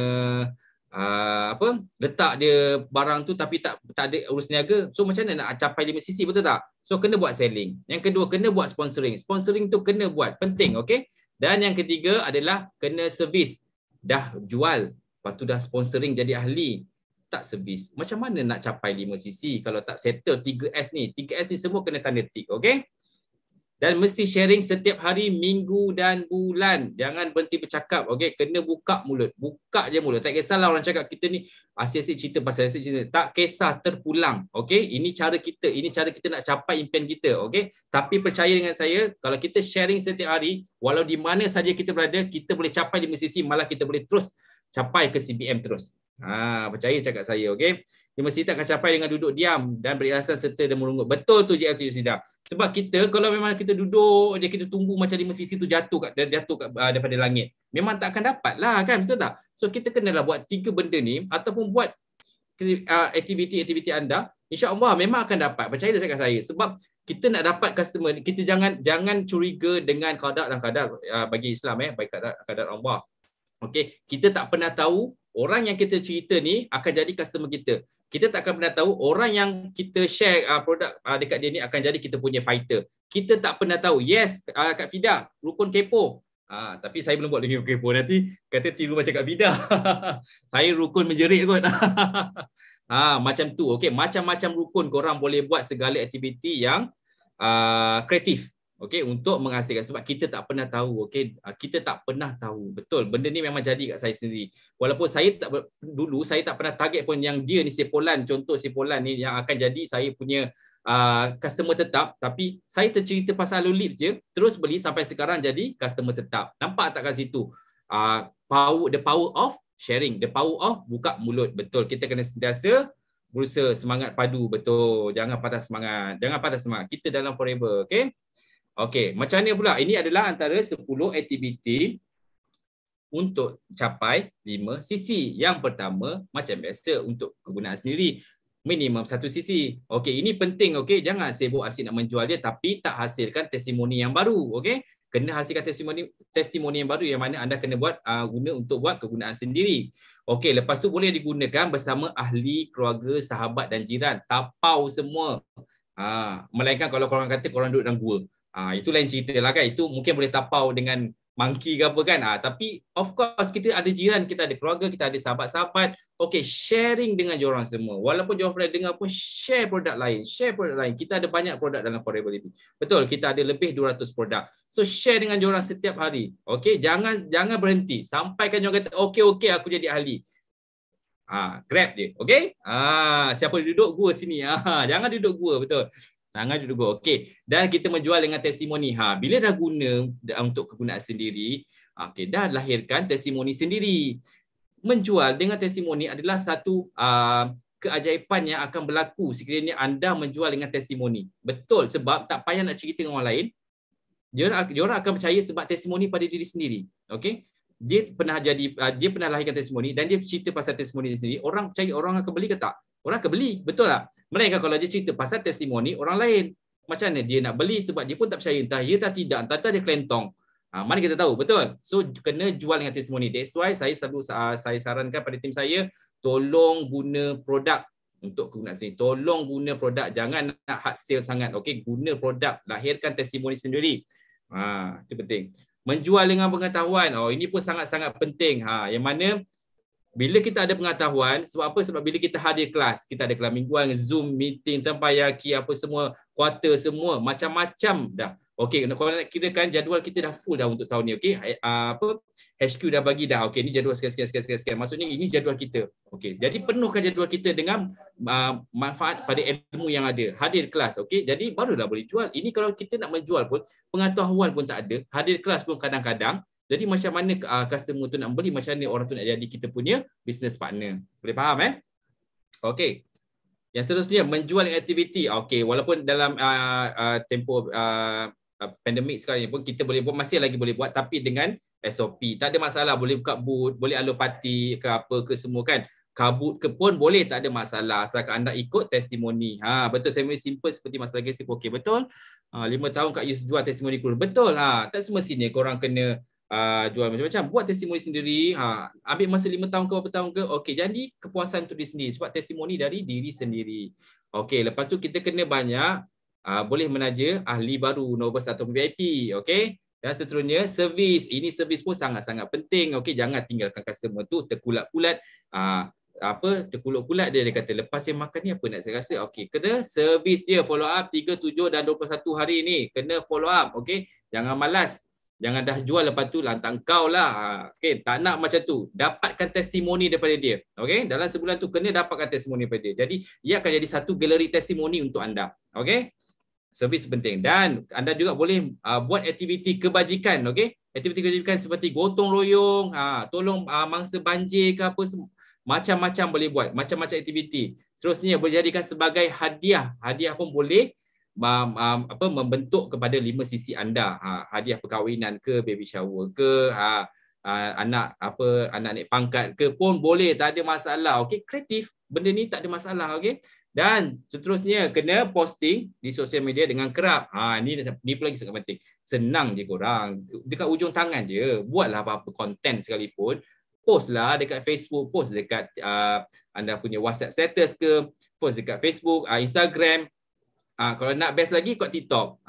letak dia barang tu tapi tak ada urus niaga. So macam mana nak capai 5 sisi, betul tak? So kena buat selling. Yang kedua kena buat sponsoring. Sponsoring tu kena buat, penting, okey? Dan yang ketiga adalah kena servis. Dah jual, lepas tu dah sponsoring jadi ahli, tak servis. Macam mana nak capai 5 sisi kalau tak settle 3S ni? 3S ni semua kena tanda tik, okey? Dan mesti sharing setiap hari, minggu dan bulan. Jangan berhenti bercakap, okey? Kena buka mulut. Buka je mulut. Tak kisahlah orang cakap kita ni asyik-asyik cerita pasal asyik cerita. Tak kisah, terpulang, okey? Ini cara kita nak capai impian kita, okey? Tapi percaya dengan saya, kalau kita sharing setiap hari, walau di mana saja kita berada, kita boleh capai 5 sisi, malah kita boleh terus capai ke CBM terus. Percaya cakap saya, okey? 5 sisi tak akan capai dengan duduk diam dan berilasan serta dan merungut. Betul tu JL Sidang. Sebab kita kalau memang kita duduk je, kita tunggu macam 5 sisi tu jatuh daripada langit, memang tak akan dapat lah, kan? Betul tak? So kita kenalah buat 3 benda ni ataupun buat aktiviti anda, insya-Allah memang akan dapat. Percaya cakap saya. Sebab kita nak dapat customer, kita jangan curiga dengan qada dan qadar bagi Islam, bagi qadar Allah. Okey, kita tak pernah tahu orang yang kita cerita ni akan jadi customer kita. Kita tak akan pernah tahu orang yang kita share produk dekat dia ni akan jadi kita punya fighter. Kita tak pernah tahu. Yes, Kak Fidah, rukun kepo. Tapi saya belum buat lagi. Okey pun nanti kata tiru macam Kak Vida. Saya rukun menjerit kot. Macam tu. Okey, macam-macam rukun korang boleh buat segala aktiviti yang kreatif. Okey, untuk menghasilkan, sebab kita tak pernah tahu. Okey, kita tak pernah tahu. Betul, benda ni memang jadi kat saya sendiri. Walaupun saya dulu saya tak pernah target pun yang dia ni Sepolan, contoh Sepolan ni yang akan jadi saya punya customer tetap, tapi saya tercerita pasal Alul Lips je, terus beli sampai sekarang jadi customer tetap. Nampak tak kat situ? The power of sharing, the power of buka mulut. Betul, kita kena sentiasa berusaha, semangat padu. Betul, jangan patah semangat. Jangan patah semangat. Kita dalam forever, okey? Okey, macam mana pula? Ini adalah antara 10 aktiviti untuk capai 5 sisi. Yang pertama, macam biasa, untuk kegunaan sendiri, minimum 1 sisi. Okey, ini penting. Okey, jangan sibuk asyik nak menjual dia tapi tak hasilkan testimoni yang baru. Okey, kena hasilkan testimoni yang baru, yang mana anda kena buat guna untuk buat kegunaan sendiri. Okey, lepas tu boleh digunakan bersama ahli, keluarga, sahabat dan jiran. Tapau semua. Melainkan kalau korang kata korang duduk dalam gua. Itu lain cerita lah kan. Itu mungkin boleh tapau dengan monkey ke apa kan. Tapi of course kita ada jiran, kita ada keluarga, kita ada sahabat-sahabat. Okey, sharing dengan diorang semua. Walaupun diorang pernah dengar pun, share produk lain. Kita ada banyak produk dalam Forever Living. Betul, kita ada lebih 200 produk. So share dengan diorang setiap hari. Okey, jangan berhenti. Sampaikan diorang kata, okey aku jadi ahli. Grab dia. Okey? Siapa duduk gua sini? Jangan duduk gua, betul. Jangan duduk gua. Okey. Dan kita menjual dengan testimoni. Bila dah guna untuk kegunaan sendiri, okey, dah lahirkan testimoni sendiri. Menjual dengan testimoni adalah satu keajaiban yang akan berlaku sekiranya anda menjual dengan testimoni. Betul, sebab tak payah nak cerita dengan orang lain. Diorang akan percaya sebab testimoni pada diri sendiri. Okey? Dia pernah lahirkan testimoni dan dia cerita pasal testimoni sendiri. Orang percaya, orang akan beli ke tak? Orang akan beli, betul tak? Melainkan kalau dia cerita pasal testimoni orang lain, macam mana dia nak beli sebab dia pun tak percaya, entah ya tak tidak, entah dia kelentong. Mana kita tahu, betul? So kena jual dengan testimoni. That's why saya selalu saya sarankan pada tim saya, tolong guna produk untuk kegunaan sendiri. Tolong guna produk, jangan nak hard sale sangat. Okey, guna produk, lahirkan testimoni sendiri. Itu penting. Menjual dengan pengetahuan. Ini pun sangat-sangat penting. Yang mana bila kita ada pengetahuan, sebab apa? Sebab bila kita hadir kelas, kita ada kelas mingguan, Zoom meeting, tempayaki, apa semua, quarter semua, macam-macam dah. Okey, kalau nak kirakan jadual kita dah full dah untuk tahun ni. Okey, HQ dah bagi dah. Okey, ni jadual sekian. Maksudnya ini jadual kita. Okey, jadi penuhkan jadual kita dengan manfaat pada ilmu yang ada. Hadir kelas, okey. Jadi barulah boleh jual. Ini kalau kita nak menjual pun, pengetahuan pun tak ada. Hadir kelas pun kadang-kadang. Jadi macam mana customer tu nak beli, macam mana orang tu nak jadi kita punya business partner. Boleh faham Okey. Yang seterusnya, menjual aktiviti. Okey, walaupun dalam tempoh pandemik sekarang ni pun kita masih lagi boleh buat, tapi dengan SOP. Tak ada masalah, boleh buka booth, boleh alopati ke apa ke semua kan. Kabut ke pun boleh, tak ada masalah asalkan anda ikut testimoni. Betul, saya simple seperti masalah gesip. Okey, betul. 5 tahun Kak Yus jual testimoni kurus. Betul. Tak semestinya korang kena jual macam-macam. Buat testimoni sendiri. Ambil masa 5 tahun ke berapa tahun ke. Okey, jadi kepuasan tu diri sendiri. Sebab testimoni dari diri sendiri. Okey, lepas tu kita kena banyak boleh menaja ahli baru, novice atau VIP. Okey. Dan seterusnya, servis. Ini servis pun sangat-sangat penting. Okey, jangan tinggalkan customer tu terkulat-kulat. Terkulat-kulat dia kata, lepas saya makan ni apa nak saya rasa? Okey, kena servis dia, follow up 3, 7 dan 21 hari ni. Kena follow up. Okey, jangan malas. Jangan dah jual lepas tu lantak kau lah. Okey, tak nak macam tu. Dapatkan testimoni daripada dia. Okey, dalam sebulan tu kena dapatkan testimoni daripada dia. Jadi, ia akan jadi satu galeri testimoni untuk anda. Okey? Servis penting. Dan anda juga boleh buat aktiviti kebajikan. Okey? Aktiviti kebajikan seperti gotong royong, tolong mangsa banjir ke apa semua. Macam-macam boleh buat. Macam-macam aktiviti. Seterusnya boleh jadikan sebagai hadiah. Hadiah pun boleh membentuk kepada 5 sisi anda. Hadiah perkahwinan ke, baby shower ke, anak naik pangkat ke pun boleh, tak ada masalah. Okey, kreatif, benda ni tak ada masalah. Okey, dan seterusnya kena posting di sosial media dengan kerap. Ni pun lagi sangat penting. Senang je korang, dekat ujung tangan je. Buatlah apa-apa konten sekalipun, postlah dekat Facebook, post dekat anda punya WhatsApp status ke, post dekat Facebook, Instagram. Kalau nak best lagi kat TikTok.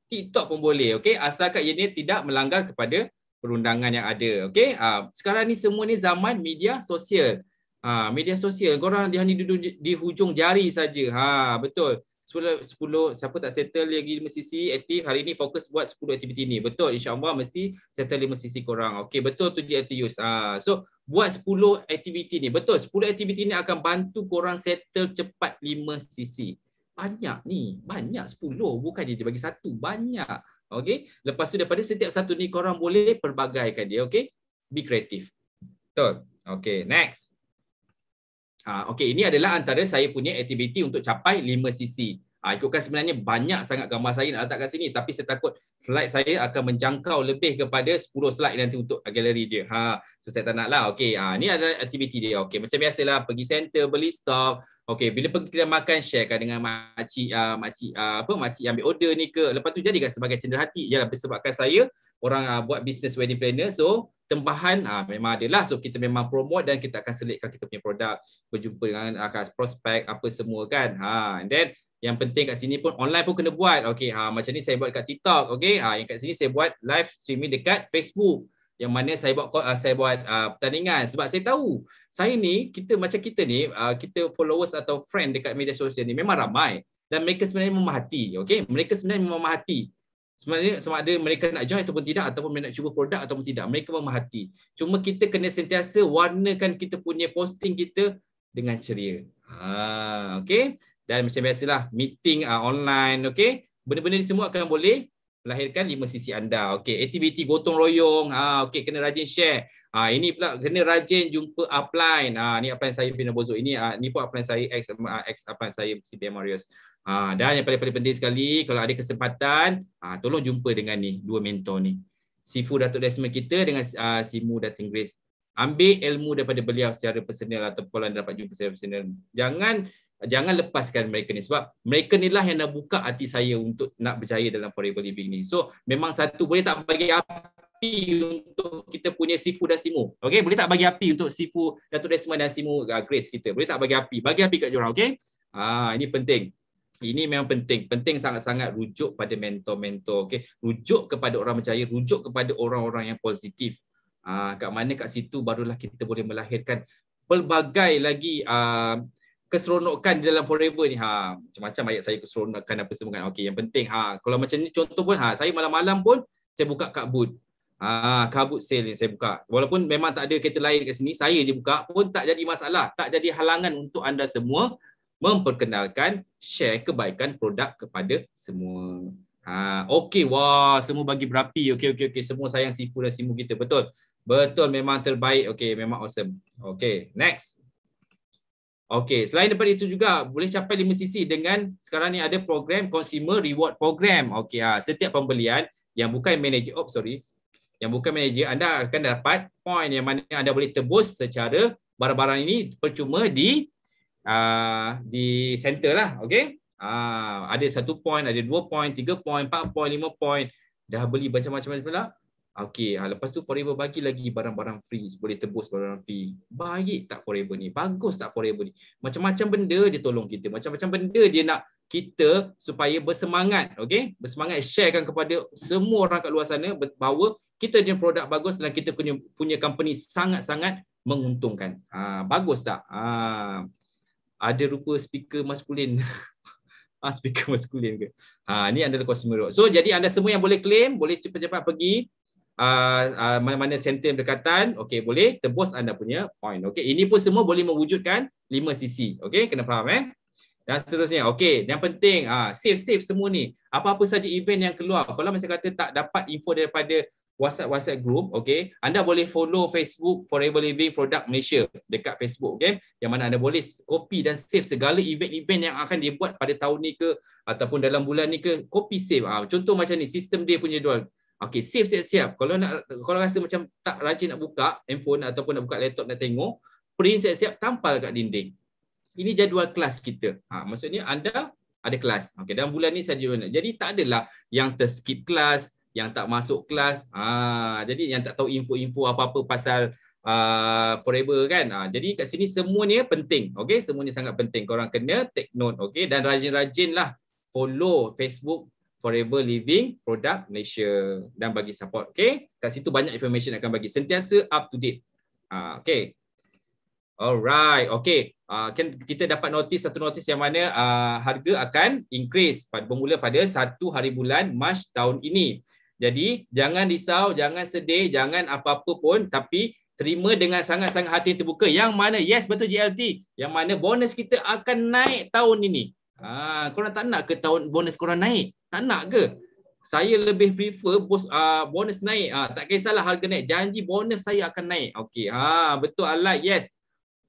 TikTok pun boleh, okey, asalkan ianya tidak melanggar kepada perundangan yang ada, okey. Sekarang ni semua ni zaman media sosial. Media sosial, korang dia hanya duduk di hujung jari saja. Betul. 10 siapa tak settle lagi 5 sisi aktif hari ni, fokus buat 10 aktiviti ni. Betul, insya-Allah mesti settle 5 sisi korang. Okey, betul tu je Atius. So buat 10 aktiviti ni. Betul, 10 aktiviti ni akan bantu korang settle cepat 5 sisi. Banyak ni, banyak 10, bukan dia bagi satu, banyak. Okey, lepas tu daripada setiap satu ni korang boleh perbagaikan dia, okey? Be kreatif. Betul. Okey, next. Okey, ini adalah antara saya punya aktiviti untuk capai 5 sisi. Ikutkan sebenarnya banyak sangat gambar saya nak letak kat sini, tapi saya takut slide saya akan menjangkau lebih kepada 10 slide nanti untuk galeri dia. So saya tak nak lah. Okey, ni adalah aktiviti dia. Okey, macam biasalah pergi center, beli stok. Okey, bila pergi kedai makan, sharekan dengan makcik makcik ambil order ni ke. Lepas tu jadikan sebagai cenderhati. Yalah, sebabkan saya orang buat business wedding planner, so tempahan memang adalah, so kita memang promote dan kita akan selitkan kita punya produk, berjumpa dengan prospek apa semua kan. And then yang penting kat sini pun online pun kena buat. Okey, macam ni saya buat kat TikTok, okey. Yang kat sini saya buat live streaming dekat Facebook. Yang mana saya buat pertandingan sebab saya tahu saya ni, kita ni kita followers atau friend dekat media sosial ni memang ramai dan mereka sebenarnya memahati, okey. Mereka sebenarnya memahati. Sebenarnya sama ada mereka nak join ataupun tidak, ataupun mereka nak cuba produk ataupun tidak, mereka memahati. Cuma kita kena sentiasa warnakan kita punya posting kita dengan ceria. Okey. Dan macam biasalah meeting online, okey. Benda-benda ni semua akan boleh melahirkan 5 sisi anda. Okey, aktiviti gotong royong, okey, kena rajin share. Ini pula kena rajin jumpa upline. Ni upline saya Bina Bozo. Ini ni pun upline saya ex upline saya CBM Marius. Dan yang paling penting sekali, kalau ada kesempatan, tolong jumpa dengan ni dua mentor ni. Sifu Datuk Desmond kita dengan Simu Datin Grace. Ambil ilmu daripada beliau secara personal atau kalau anda dapat jumpa secara personal. Jangan lepaskan mereka ni sebab mereka ni lah yang nak buka hati saya untuk nak berjaya dalam Forever Living ni. So memang satu, boleh tak bagi api untuk kita punya Sifu dan Simu. Okey, boleh tak bagi api untuk Sifu Datuk Desmond dan Simu Grace kita. Boleh tak bagi api? Bagi api kat diorang, okey? Ini penting. Ini memang penting. Penting sangat-sangat rujuk pada mentor-mentor, okey. Rujuk kepada orang berjaya, rujuk kepada orang-orang yang positif. Kat mana kat situ barulah kita boleh melahirkan pelbagai lagi keseronokan di dalam Forever ni. Macam-macam ayat saya keseronokan apa semua kan. Okey, yang penting kalau macam ni contoh pun saya malam-malam pun saya buka kabut. Kabut sale ni saya buka. Walaupun memang tak ada kereta lain kat sini, saya je buka pun tak jadi masalah, tak jadi halangan untuk anda semua memperkenalkan, share kebaikan produk kepada semua. Okey, wah, semua bagi berapi. Okey, semua sayang Sifu dan Simu kita. Betul. Betul, memang terbaik. Okey, memang awesome. Okey, next. Okey, selain daripada itu juga boleh capai 5 sisi dengan sekarang ni ada program Consumer Reward Program. Okey, setiap pembelian yang bukan manager, yang bukan manager, anda akan dapat point yang mana anda boleh tebus secara barang-barang ini percuma di center lah. Okey. Ada 1 point, ada 2 point, 3 point, 4 point, 5 point. Dah beli macam-macam pula. Okey, lepas tu Forever bagi lagi barang-barang free, boleh tebus barang free. Baik tak Forever ni? Bagus tak Forever ni? Macam-macam benda dia tolong kita. Macam-macam benda dia nak kita supaya bersemangat. Okey? Bersemangat, sharekan kepada semua orang kat luar sana bahawa kita ada produk bagus dan kita punya company sangat-sangat menguntungkan. Bagus tak? Ada rupa speaker maskulin. Speaker maskulin ke? Ni adalah consumer reward. So jadi anda semua yang boleh claim, boleh cepat-cepat pergi mana-mana center berdekatan, okey, boleh tebus anda punya point. Okey, ini pun semua boleh mewujudkan 5 sisi. Okey, kena faham Dan seterusnya. Okey, yang penting save semua ni. Apa-apa saja event yang keluar. Kalau macam kata tak dapat info daripada WhatsApp group, okey, anda boleh follow Facebook Forever Living Product Malaysia dekat Facebook, okey, yang mana anda boleh copy dan save segala event-event yang akan dibuat pada tahun ni ke ataupun dalam bulan ni ke, copy save. Contoh macam ni, sistem dia punya jual. Okey, save siap-siap. Kalau rasa macam tak rajin nak buka handphone ataupun nak buka laptop nak tengok, print siap-siap, tampal kat dinding. Ini jadual kelas kita. Maksudnya anda ada kelas. Okey, dalam bulan ni saja. Jadi tak adalah yang terskip kelas, yang tak masuk kelas. Jadi yang tak tahu info-info apa-apa pasal Forever kan. Jadi kat sini semua ni penting. Okey, semua ni sangat penting. Korang kena take note, okey, dan rajin-rajinlah follow Facebook Forever Living Product Malaysia dan bagi support. Okay, kat situ banyak information akan bagi, sentiasa up to date. Okay, alright, okay. Kan kita dapat satu notis yang mana harga akan increase bermula pada 1 hari bulan Mac tahun ini. Jadi jangan risau, jangan sedih, jangan apa-apa pun, tapi terima dengan sangat-sangat hati terbuka. Yang mana, yes betul GLT, yang mana bonus kita akan naik tahun ini. Korang tak nak ke tahun bonus korang naik? Tak nak ke? Saya lebih prefer bonus naik. Tak kisahlah harga naik. Janji bonus saya akan naik. Okey. Betul Alright. Yes.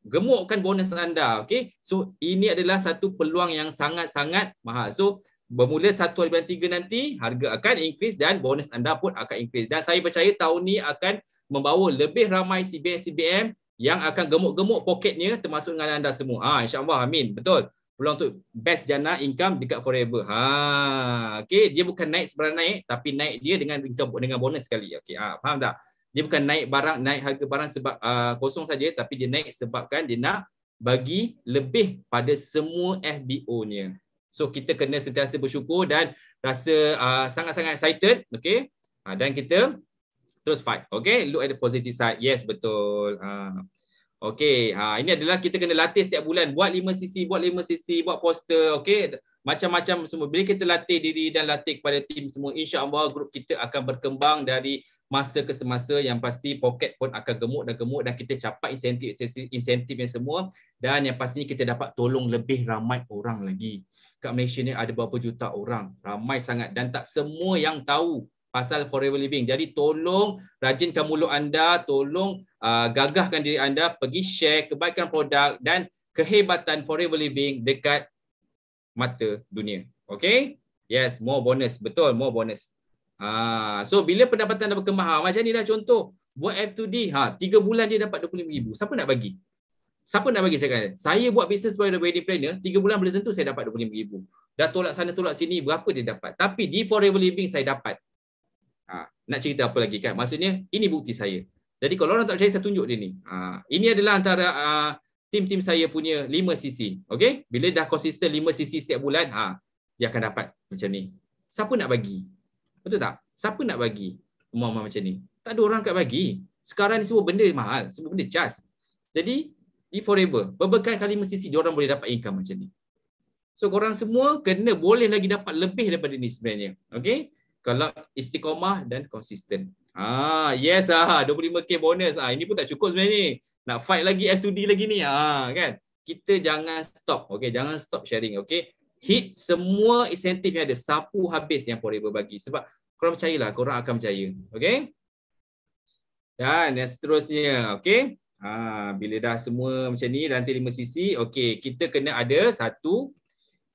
Gemukkan bonus anda. Okey. So ini adalah satu peluang yang sangat-sangat mahal. So bermula 1 hari bulan 3 nanti harga akan increase dan bonus anda pun akan increase. Dan saya percaya tahun ni akan membawa lebih ramai CBM yang akan gemuk-gemuk poketnya termasuk dengan anda semua. InsyaAllah. Amin. Betul. Peluang untuk best jana income dekat Forever. Okey, dia bukan naik sebarang naik, tapi naik dia dengan income dengan bonus sekali. Okey, faham tak? Dia bukan naik harga barang sebab kosong saja, tapi dia naik sebabkan dia nak bagi lebih pada semua FBO-nya. So kita kena sentiasa bersyukur dan rasa sangat-sangat excited, okey? Dan kita terus fight. Okey, look at the positive side. Yes, betul. Okey, ini adalah kita kena latih setiap bulan, buat 5cc, buat poster, okey, macam-macam semua. Bila kita latih diri dan latih kepada tim semua, insya-Allah grup kita akan berkembang dari masa ke semasa, yang pasti poket pun akan gemuk dan kita capai insentif yang semua, dan yang pastinya kita dapat tolong lebih ramai orang lagi. Kat Malaysia ni ada berapa juta orang, ramai sangat dan tak semua yang tahu pasal Forever Living. Jadi tolong rajinkan mulut anda, tolong gagahkan diri anda, pergi share kebaikan produk dan kehebatan Forever Living dekat mata dunia. Okay? Yes, more bonus. Betul, more bonus. So bila pendapatan dah berkembang, macam ni dah contoh, buat F2D, 3 bulan dia dapat 25,000. Siapa nak bagi? Siapa nak bagi saya? Saya buat bisnes sebagai wedding planner, 3 bulan belum tentu saya dapat 25,000. Dah tolak sana tolak sini, berapa dia dapat? Tapi di Forever Living saya dapat. Nak cerita apa lagi kan? Maksudnya ini bukti saya. Jadi kalau orang tak percaya, saya tunjuk dia ni. Ini adalah antara tim-tim saya punya 5cc. Okey? Bila dah konsisten 5cc setiap bulan, dia akan dapat macam ni. Siapa nak bagi? Betul tak? Siapa nak bagi umur-umur macam ni? Tak ada orang kat bagi. Sekarang ni semua benda mahal, semua benda cas. Jadi di Forever, berbekal kali 5cc, diorang boleh dapat income macam ni. So korang semua kena boleh lagi dapat lebih daripada ni sebenarnya. Okey? Kalau istiqamah dan konsisten. Yes, 25k bonus. Ini pun tak cukup sebenarnya ni. Nak fight lagi F2D lagi ni. Kan? Kita jangan stop. Okay, jangan stop sharing. Okay? Hit semua insentif yang ada. Sapu habis yang Forever bagi. Sebab korang percayalah, korang akan percaya. Okay? Dan yang seterusnya. Okay? Bila dah semua macam ni, nanti 5cc. Okay, kita kena ada satu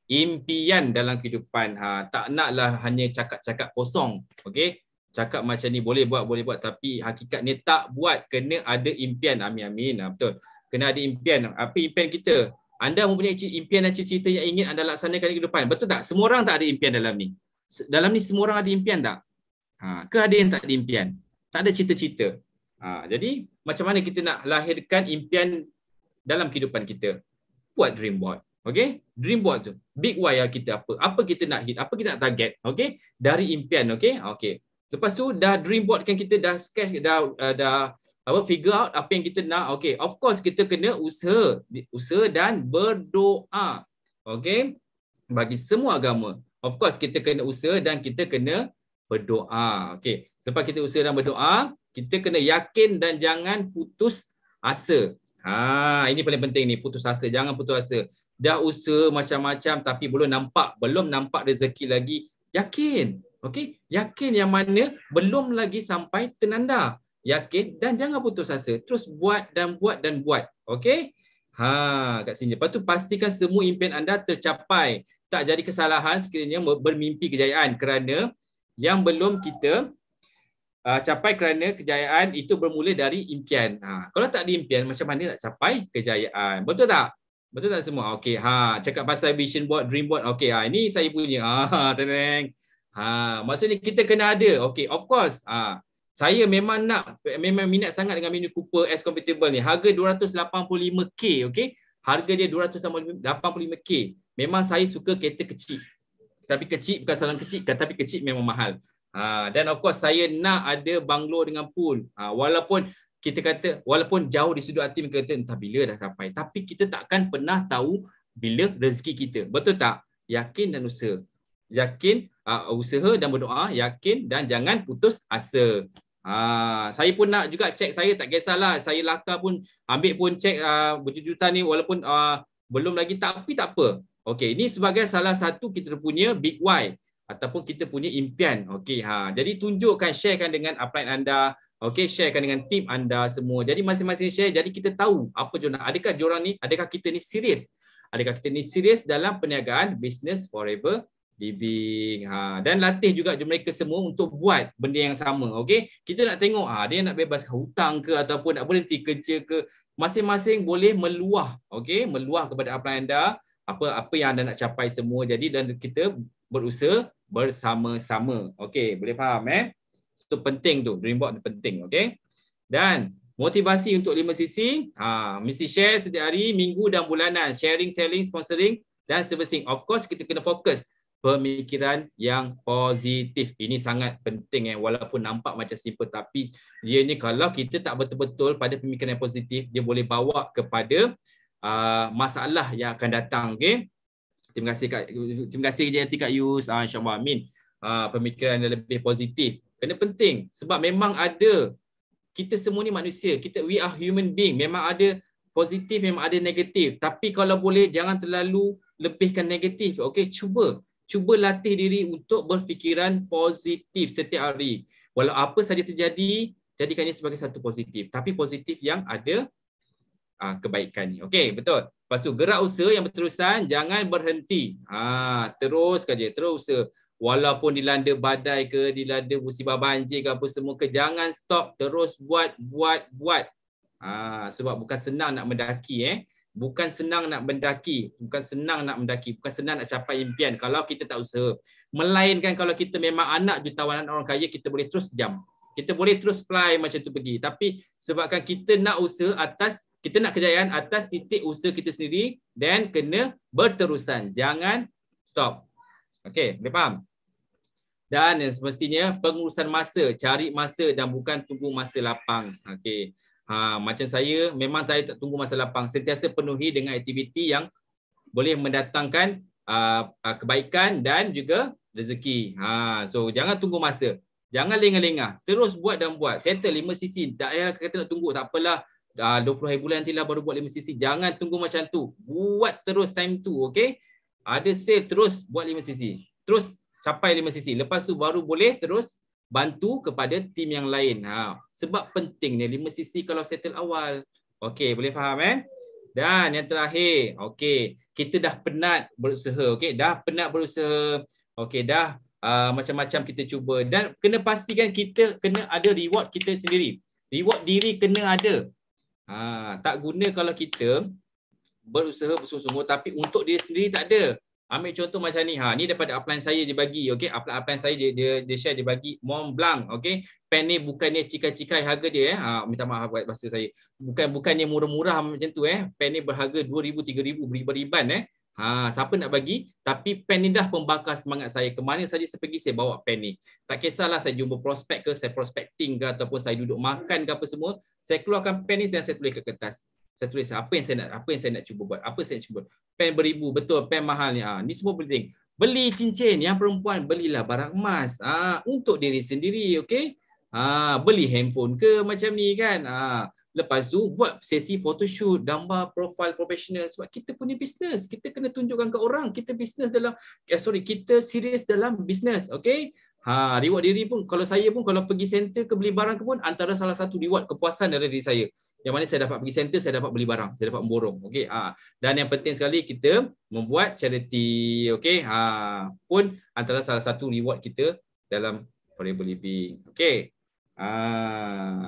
impian dalam kehidupan. Tak naklah hanya cakap-cakap kosong. Okey, cakap macam ni boleh buat tapi hakikatnya tak buat. Kena ada impian. Amin. Betul. Kena ada impian. Apa impian kita? Anda mempunyai impian dan cita-cita yang ingin anda laksanakan di kehidupan. Betul tak? Semua orang tak ada impian dalam ni. Dalam ni semua orang ada impian tak? Ke ada yang tak ada impian? Tak ada cita-cita. Jadi macam mana kita nak lahirkan impian dalam kehidupan kita? Buat dream board. Okay, dream board tu. Big why kita apa? Apa kita nak hit? Apa kita nak target? Okay, dari impian. Okay. Lepas tu dah dream board kan, kita dah sketch, dah figure out apa yang kita nak. Okay, of course kita kena usaha dan berdoa. Okay, bagi semua agama. Of course kita kena usaha dan kita kena berdoa. Okay, selepas kita usaha dan berdoa, kita kena yakin dan jangan putus asa. Ini paling penting ni, putus asa. Jangan putus asa. Dah usaha macam-macam tapi belum nampak rezeki lagi. Yakin. Okey? Yakin yang mana belum lagi sampai tenanda. Yakin dan jangan putus asa. Terus buat. Okey? Kat sini. Lepas tu pastikan semua impian anda tercapai. Tak jadi kesalahan sekiranya bermimpi kejayaan, kerana yang belum kita capai kerana kejayaan itu bermula dari impian. Kalau tak ada impian, macam mana nak capai kejayaan? Betul tak? Betul tak semua? Okey, cakap pasal vision board, dream board. Okey, ini saya punya. Tenang. Maksudnya kita kena ada. Okey, of course. Saya memang minat sangat dengan Mini Cooper S Convertible ni. Harga 285k, okey? Harga dia 285k. Memang saya suka kereta kecil. Tapi kecil bukan salah kecil, tapi kecil memang mahal. Dan of course saya nak ada banglo dengan pool. Walaupun kita kata, walaupun jauh di sudut hati kita kata entah bila dah sampai. Tapi kita takkan pernah tahu bila rezeki kita. Betul tak? Yakin dan usaha. Yakin, usaha dan berdoa, yakin dan jangan putus asa. Saya pun nak juga cek saya, tak kisahlah. Saya lakar pun, ambil pun cek berjuta-juta ni walaupun belum lagi, tapi tak apa. Okey, ini sebagai salah satu kita punya big why ataupun kita punya impian. Okey, jadi tunjukkan, sharekan dengan upline anda. Okey, sharekan dengan tim anda semua. Jadi masing-masing share, jadi kita tahu apa diorang. Adakah diorang ni, adakah kita ni serius? Adakah kita ni serius dalam perniagaan business forever living. Dan latih juga mereka semua untuk buat benda yang sama. Okey, kita nak tengok dia nak bebas hutang ke ataupun nak berhenti kerja ke. Masing-masing boleh meluah. Okey, meluah kepada upline anda. Apa yang anda nak capai semua. Jadi dan kita berusaha bersama-sama. Okey, boleh faham Itu penting tu, dream board tu penting, okey. Dan motivasi untuk 5 sisi, mesti share setiap hari, minggu dan bulanan, sharing, selling, sponsoring dan servicing. Of course kita kena fokus pemikiran yang positif. Ini sangat penting walaupun nampak macam simple tapi dia ni kalau kita tak betul-betul pada pemikiran yang positif, dia boleh bawa kepada masalah yang akan datang. Okey. Terima kasih Jayati Kak Yus. InsyaAllah amin. Pemikiran yang lebih positif. Kena penting sebab memang ada, kita semua ni manusia. We are human being. Memang ada positif, memang ada negatif. Tapi kalau boleh jangan terlalu lebihkan negatif. Okey, cuba latih diri untuk berfikiran positif setiap hari. Walau apa saja terjadi, jadikannya sebagai satu positif. Tapi positif yang ada kebaikan ni. Okey, betul. Lepas tu gerak usaha yang berterusan, jangan berhenti. Terus saja, terus usaha. Walaupun dilanda badai ke, dilanda musibah banjir ke apa semua ke, jangan stop, terus buat. Sebab bukan senang nak mendaki Bukan senang nak mendaki, bukan senang nak capai impian kalau kita tak usaha. Melainkan kalau kita memang anak jutawan orang kaya, kita boleh terus jump. Kita boleh terus fly macam tu pergi. Tapi sebabkan kita nak usaha kita nak kejayaan atas titik usaha kita sendiri dan kena berterusan. Jangan stop. Okey, boleh faham? Dan semestinya pengurusan masa, cari masa dan bukan tunggu masa lapang. Okey. Macam saya, memang saya tak tunggu masa lapang. Sentiasa penuhi dengan aktiviti yang boleh mendatangkan kebaikan dan juga rezeki. So jangan tunggu masa. Jangan lengah-lengah. Terus buat dan buat. Settle 5 sisi. Tak payah kata nak tunggu. Tak apalah. 20 hari bulan nantilah baru buat 5 sisi. Jangan tunggu macam tu. Buat terus time tu. Okey. Ada sale terus buat 5 sisi. Terus capai 5 sisi. Lepas tu baru boleh terus bantu kepada tim yang lain. Sebab pentingnya 5 sisi kalau settle awal. Okey, boleh faham Dan yang terakhir, okey, kita dah penat berusaha. Okey, dah penat berusaha. Okey, dah macam-macam kita cuba dan kena pastikan kita kena ada reward kita sendiri. Reward diri kena ada. Tak guna kalau kita berusaha bersungguh-sungguh tapi untuk diri sendiri tak ada. Ambil contoh macam ni. Ni daripada upline saya dia bagi. Okey, upline saya dia share, dia bagi Mont Blanc. Okey, pen ni bukannya cikai-cikai harga dia minta maaf buat bahasa saya. Bukannya murah-murah macam tu Pen ni berharga 2,000, 3,000 beriban-riban siapa nak bagi, tapi pen ni dah pembakar semangat saya. Kemana saja saya pergi, saya bawa pen ni. Tak kisahlah saya jumpa prospek ke, saya prospecting ke, ataupun saya duduk makan ke apa semua, saya keluarkan pen ni dan saya tulis ke kertas. Saya tulis apa yang saya nak cuba buat, apa saya nak cuba. Pen beribu, betul, pen mahal ni. Ni semua penting. Beli cincin, yang perempuan belilah barang emas untuk diri sendiri, okey? Beli handphone ke macam ni kan. Lepas tu buat sesi photoshoot, gambar profil profesional sebab kita punya bisnes. Kita kena tunjukkan ke orang kita bisnes dalam kita serius dalam bisnes, okey? Reward diri pun kalau saya pun kalau pergi center ke beli barang ke pun antara salah satu reward kepuasan dari diri saya. Yang mana saya dapat pergi center, saya dapat beli barang, saya dapat memborong, okey? Dan yang penting sekali kita membuat charity, okey? Pun antara salah satu reward kita dalam forever living. Okey.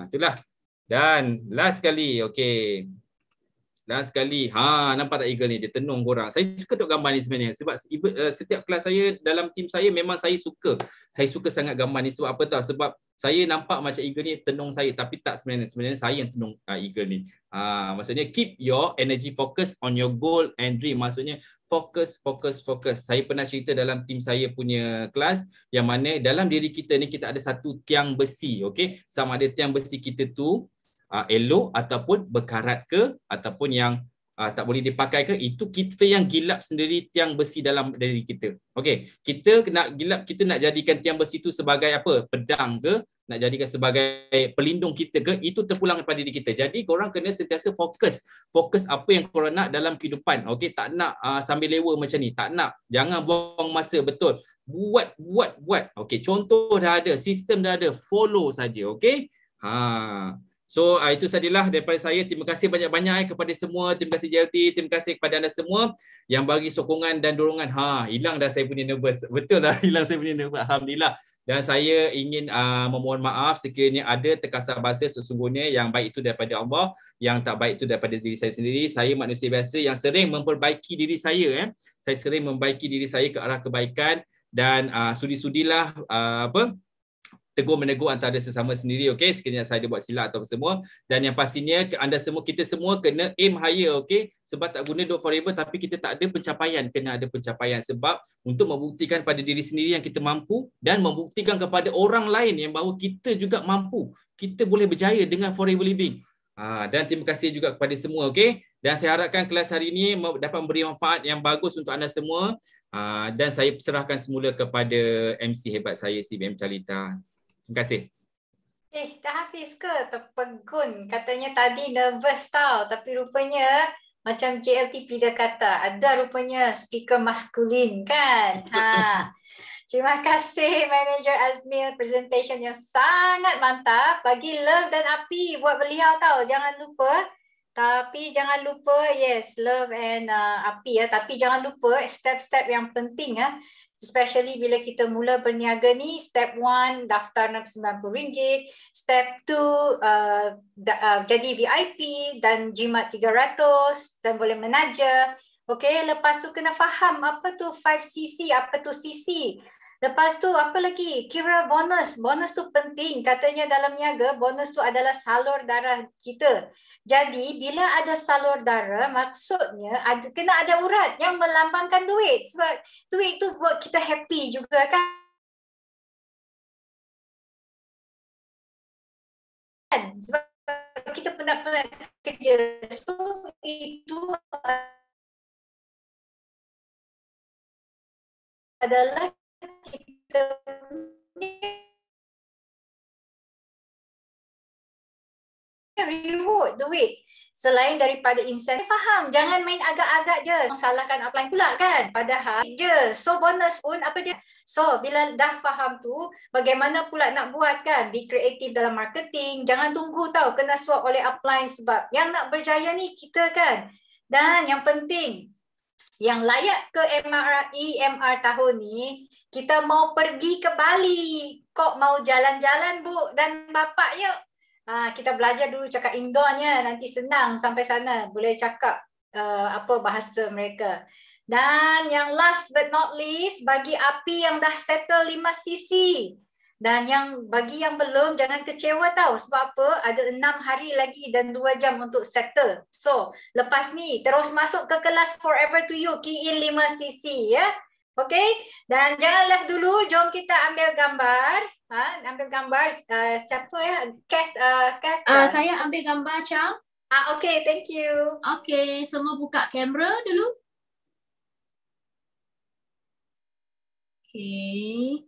Itulah. Dan last sekali, okey. Last sekali. Nampak tak eagle ni? Dia tenung korang. Saya suka tengok gambar ni sebenarnya. Sebab setiap kelas saya, dalam tim saya, memang saya suka. Saya suka sangat gambar ni. Sebab apa tahu? Sebab saya nampak macam eagle ni tenung saya. Tapi tak sebenarnya. Sebenarnya saya yang tenung eagle ni. Maksudnya keep your energy focus on your goal and dream. Maksudnya fokus. Saya pernah cerita dalam tim saya punya kelas yang mana dalam diri kita ni kita ada satu tiang besi. Okay? Sama ada tiang besi kita tu elok ataupun berkarat ke ataupun yang tak boleh dipakai ke, itu kita yang gilap sendiri tiang besi dalam diri kita. Okey, kita nak gilap, kita nak jadikan tiang besi itu sebagai apa? Pedang ke, nak jadikan sebagai pelindung kita ke, itu terpulang kepada diri kita. Jadi korang kena sentiasa fokus apa yang korang nak dalam kehidupan. Okey, tak nak sambil lewa macam ni, tak nak. Jangan buang masa, betul. Buat. Okey, contoh dah ada, sistem dah ada, follow saja. Okey. So itu sajalah daripada saya. Terima kasih banyak-banyak kepada semua. Terima kasih JLT, terima kasih kepada anda semua yang bagi sokongan dan dorongan. Hilang dah saya punya nervous. Betul lah, hilang saya punya nervous. Alhamdulillah. Dan saya ingin memohon maaf sekiranya ada terkasar bahasa. Sesungguhnya yang baik itu daripada Allah, yang tak baik itu daripada diri saya sendiri. Saya manusia biasa yang sering memperbaiki diri saya. Saya sering memperbaiki diri saya ke arah kebaikan dan sudi-sudilah tegur menegur antara sesama sendiri. Okey, sekiranya saya ada buat silap atau semua. Dan yang pastinya anda semua, kita semua kena aim higher. Okey, sebab tak guna do it forever tapi kita tak ada pencapaian. Kena ada pencapaian sebab untuk membuktikan pada diri sendiri yang kita mampu dan membuktikan kepada orang lain yang bahawa kita juga mampu, kita boleh berjaya dengan forever living. Dan terima kasih juga kepada semua. Okey, dan saya harapkan kelas hari ini dapat memberi manfaat yang bagus untuk anda semua. Dan saya serahkan semula kepada MC hebat saya, CBM Calita. Terima kasih. Dah habis ke? Terpegun. Katanya tadi nervous tau. Tapi rupanya macam JLTP dah kata, ada rupanya speaker maskulin kan? Terima kasih Manager Azmil, presentation yang sangat mantap. Bagi love dan api buat beliau tau. Jangan lupa. Tapi jangan lupa, yes, love and api ya. Tapi jangan lupa step-step yang penting ya. Especially bila kita mula berniaga ni, step 1 daftar RM90, step 2 jadi VIP dan jimat 300 dan boleh menaja. Okey, lepas tu kena faham apa tu 5cc, apa tu cc. Lepas tu apa lagi? Kira bonus. Bonus tu penting. Katanya dalam niaga, bonus tu adalah salur darah kita. Jadi bila ada salur darah, maksudnya kena ada urat yang melambangkan duit. Sebab duit tu buat kita happy juga kan. Sebab kita penat-penat kerja. So itu adalah kita reward duit. Selain daripada insentif, faham, jangan main agak-agak je. Salahkan upline pula kan. Padahal je. So bonus pun apa dia? So bila dah faham tu, bagaimana pula nak buat kan? Be kreatif dalam marketing. Jangan tunggu tau kena swap oleh upline sebab yang nak berjaya ni kita kan. Dan yang penting, yang layak ke EMR tahun ni, kita mau pergi ke Bali. Kok mau jalan-jalan bu dan bapak yuk. Kita belajar dulu cakap Indonnya, nanti senang sampai sana. Boleh cakap apa bahasa mereka. Dan yang last but not least, bagi api yang dah settle 5cc. Dan bagi yang belum, jangan kecewa tau. Sebab apa? Ada 6 hari lagi dan 2 jam untuk settle. So, lepas ni terus masuk ke kelas Forever to You, key in 5cc ya. Okay? Dan jangan left dulu, jom kita ambil gambar. Ambil gambar siapa ya? Kat. Saya ambil gambar, Chang. Okay, thank you. Okay, semua buka kamera dulu. Okay.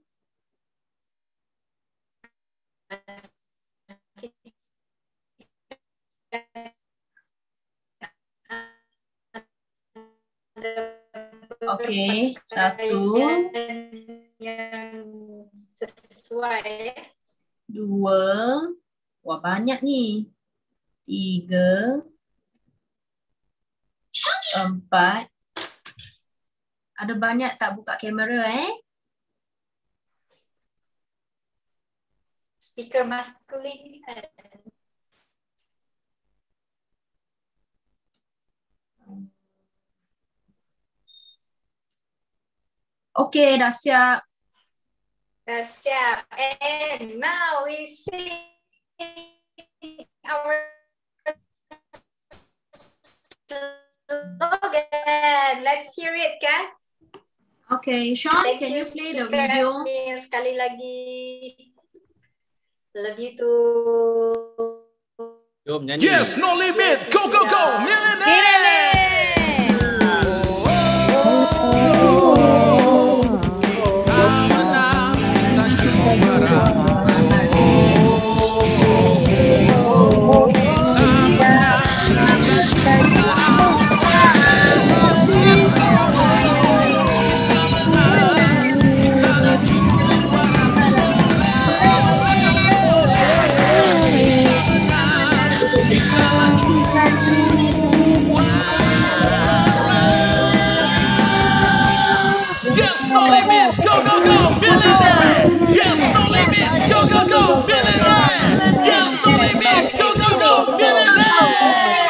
Okay, satu. Yang sesuai. 2. Wah, banyak ni. 3. 4. Ada banyak tak buka kamera Speaker masculine. Okay, dah siap. Dah siap. And now we sing our slogan. Let's hear it, guys. Okay, Sean, can you play the Speaker video? Asmin. Sekali lagi. Love you too. Jom nyanyi. Yes, no limit. Go, go, go. Millionaire. Yes, no limit. Go, go, go. Millionaire. Yes, no limit. Go, go, go. Millionaire. Yes, no limit. Go, go, go. Millionaire.